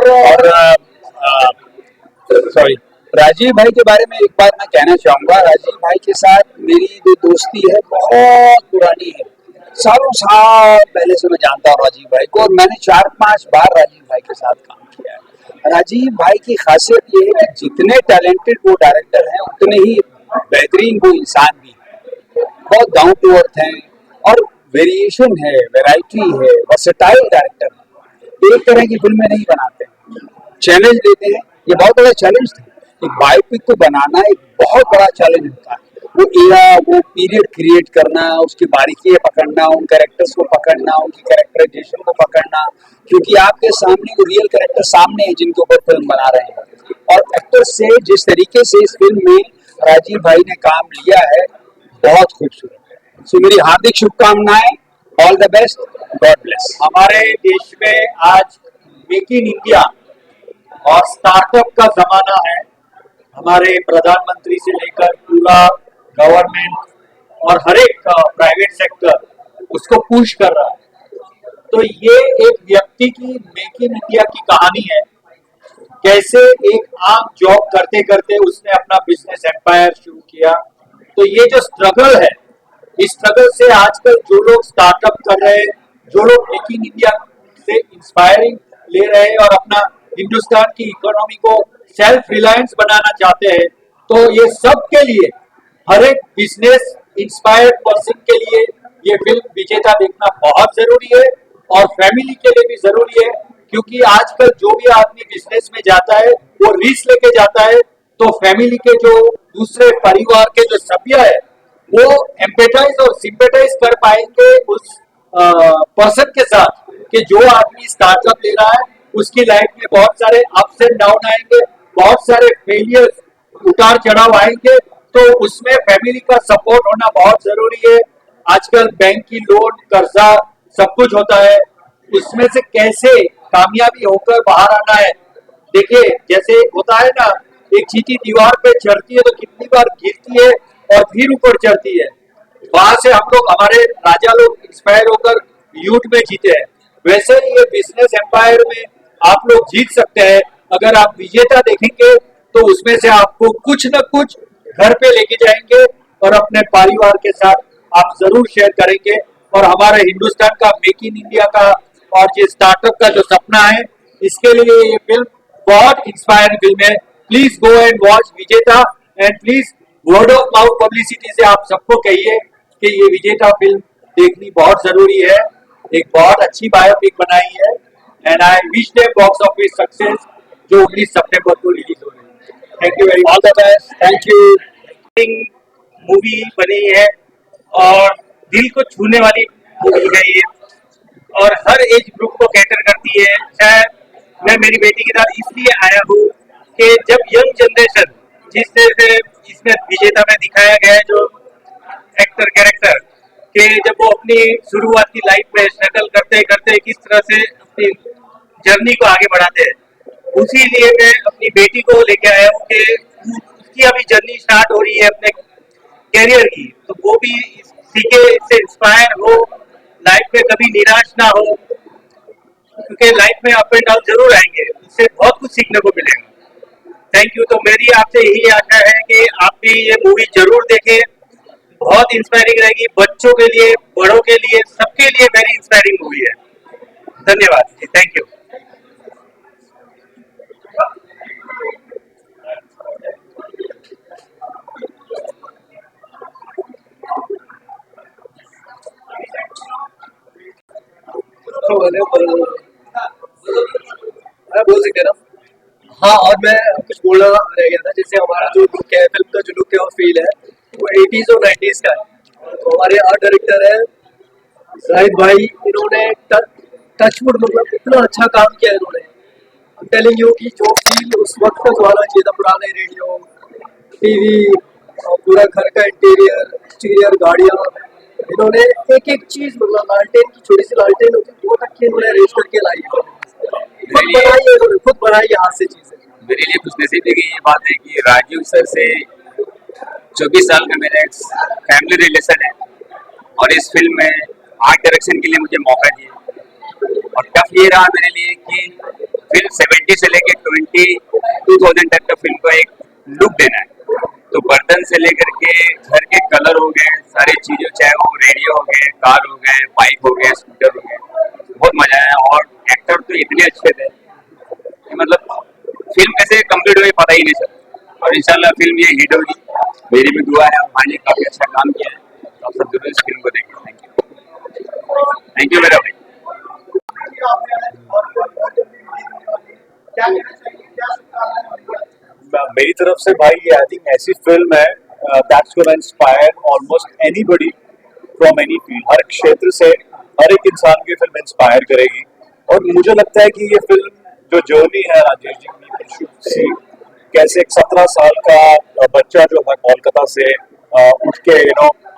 सॉरी, राजीव भाई के बारे में एक बात मैं कहना चाहूंगा। राजीव भाई के साथ मेरी जो दोस्ती है बहुत पुरानी है, सालों साल पहले से मैं जानता हूँ राजीव भाई को, और मैंने 4-5 बार राजीव भाई के साथ काम किया है। राजीव भाई की खासियत ये है कि जितने टैलेंटेड वो डायरेक्टर हैं, उतने ही बेहतरीन वो इंसान भी है। बहुत डाउन टू अर्थ हैं, और वेरिएशन है, वैरायटी है, वर्सेटाइल डायरेक्टर है। एक तरह की फिल्में नहीं बनाते, चैलेंज लेते हैं। ये बहुत बड़ा चैलेंज था, एक बायोपिक को बनाना एक बहुत बड़ा चैलेंज होता है। वो एरा, वो पीरियड क्रिएट करना, उसकी बारीकियां पकड़ना, उन कैरेक्टर्स को पकड़ना, उनकी कैरेक्टराइजेशन को पकड़ना, क्योंकि आपके सामने वो रियल कैरेक्टर सामने है जिनके ऊपर फिल्म बना रहे हैं। और एक्टर से जिस तरीके से इस फिल्म में राजीव भाई ने काम लिया है, बहुत खूबसूरत। सो मेरी हार्दिक शुभकामनाएं, all the best, God bless. हमारे देश में आज मेक इन इंडिया और स्टार्टअप का जमाना है। हमारे प्रधानमंत्री से लेकर पूरा गवर्नमेंट और हर एक प्राइवेट सेक्टर उसको पुश कर रहा है। तो ये एक व्यक्ति की मेक इन इंडिया की कहानी है, कैसे एक आम जॉब करते करते उसने अपना बिजनेस एम्पायर शुरू किया। तो ये जो स्ट्रगल है, इस स्ट्रगल से आजकल जो लोग स्टार्टअप कर रहे हैं, जो लोग मेक इन इंडिया से इंस्पायरिंग ले रहे हैं और अपना हिंदुस्तान की इकोनॉमी को सेल्फ रिलायंस बनाना चाहते हैं, तो ये सब के लिए, हर एक बिजनेस इंस्पायर्ड पर्सन के लिए ये फिल्म विजेता देखना बहुत जरूरी है, और फैमिली के लिए भी जरूरी है, क्योंकि आजकल जो भी आदमी बिजनेस में जाता है वो रिस्क लेके जाता है, तो फैमिली के जो दूसरे परिवार के जो सभ्य है वो एम्पेटाइज और सिंपेटाइज कर पाएंगे उस पर्सन के साथ कि जो आदमी स्टार्टअप ले रहा है उसकी लाइफ में बहुत सारे अप्स एंड डाउन आएंगे, बहुत सारे फेलियर्स, उतार चढ़ाव आएंगे, तो उसमें फैमिली का सपोर्ट होना बहुत जरूरी है। आजकल बैंक की लोन, कर्जा सब कुछ होता है, उसमें से कैसे कामयाबी होकर बाहर आना है। देखिए जैसे होता है ना, एक चींटी दीवार पे चढ़ती है तो कितनी बार गिरती है और फिर ऊपर चढ़ती है, वहां से हम लोग, हमारे राजा लोग इंस्पायर होकर यूथ में जीते हैं। वैसे ही ये बिजनेस एम्पायर में आप लोग जीत सकते हैं। अगर आप विजेता देखेंगे तो उसमें से आपको कुछ न कुछ घर पे लेके जाएंगे और अपने परिवार के साथ आप जरूर शेयर करेंगे। और हमारे हिंदुस्तान का मेक इन इंडिया का और ये स्टार्टअप का जो सपना है, इसके लिए ये फिल्म बहुत इंस्पायरिंग फिल्म है। प्लीज गो एंड वॉच विजेता, and please word of mouth publicity से आप सबको कहिए कि ये विजेता फिल्म देखनी बहुत जरूरी है। एक बहुत अच्छी बायोपिक बनाई है, and I wish them box office success, जो 19 सितंबर को रिलीज हो रही है। Thank you very much, all the best, thank you. Movie बनी है और दिल को छूने वाली मूवी है ये, और हर एज ग्रुप को कैटर करती है। शायद मैं मेरी बेटी के साथ इसलिए आया हूँ कि जब यंग जनरेशन, जिस तरह से इसमें विजेता में दिखाया गया है जो एक्टर कैरेक्टर, कि जब वो अपनी शुरुआत की लाइफ में स्ट्रगल करते करते किस तरह से अपनी जर्नी को आगे बढ़ाते हैं, उसी लिए मैं अपनी बेटी को लेके आया हूँ कि उसकी अभी जर्नी स्टार्ट हो रही है अपने कैरियर की, तो वो भी सीखे, इससे इंस्पायर हो, लाइफ में कभी निराश ना हो, क्योंकि लाइफ में अप एंड डाउन जरूर आएंगे, इससे बहुत कुछ सीखने को मिलेगा। Thank you. तो मेरी आपसे यही आशा है कि आप भी ये मूवी जरूर देखें, बहुत इंस्पायरिंग रहेगी, बच्चों के लिए, बड़ों के लिए, सबके लिए वेरी इंस्पायरिंग मूवी है। धन्यवाद जी, थैंक यू। बोल सकते ना। हाँ, और मैं कुछ बोलना रह गया था, जैसे हमारा जो लुक है, फिल्म का जो लुक है और फील है वो 80s और 90s का है। तो हमारे आर्ट डायरेक्टर है जाहिद भाई, इन्होंने टचवुड मतलब इतना अच्छा काम किया इन्होंने। टेलिंग यू की जो फील उस वक्त का जो आना चाहिए था, पुराने रेडियो, टीवी और पूरा घर का एक्सटीरियर, गाड़ियाँ, इन्होंने एक एक चीज, मतलब लालटेन की छोटी सी लालटेन होती है वो तक की इन्होंने अरेंज करके लाई है। खुद बनाई है इन्होंने, खुद बनाई है हाथ से चीजें। मेरे लिए कुछ नसीब की ये बात है कि राजीव सर से 24 साल का मेरा फैमिली रिलेशन है, और इस फिल्म में आर्ट डायरेक्शन के लिए मुझे मौका दिया। और टफ ये रहा मेरे लिए कि फिल्म 70 से लेकर 2000 तक का फिल्म का एक लुक देना है। तो बर्तन से लेकर के घर के कलर हो गए, सारी चीज़ें, चाहे वो रेडियो हो गए, कार हो गए, बाइक हो गए, स्कूटर हो गए, बहुत मजा आया। और एक्टर तो इतने अच्छे थे कि मतलब फिल्म कैसे कंप्लीट हुई पता ही नहीं चला। और इंशाल्लाह फिल्म ये हिट होगी, मेरी भी दुआ है। भाई ने काफी अच्छा काम किया है, तो आप सब जरूर इस फिल्म को देखें। थैंक यू मेरा भाई। मेरी तरफ से भाई ये आई थिंक ऐसी फिल्म है that's gonna inspire almost anybody from any field. हर क्षेत्र से हर एक इंसान की फिल्म इंस्पायर करेगी। और मुझे लगता है कि ये फिल्म जो जर्नी है राजेश जी की, कैसे एक 17 साल का बच्चा जो था कोलकाता से उठ के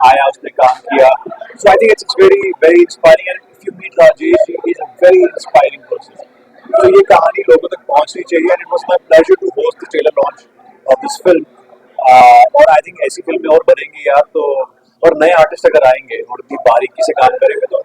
आया, उसने काम किया। So I think it's very very inspiring, and if you meet Rajesh ji, he is a very inspiring person. तो ये कहानी लोगों तक पहुंचनी चाहिए, and it was my pleasure to host the trailer launch of this film. और आई थिंक ऐसी फिल्में और बनेंगी यार, तो और नए आर्टिस्ट अगर आएंगे और उनकी बारीकी से काम करेंगे तो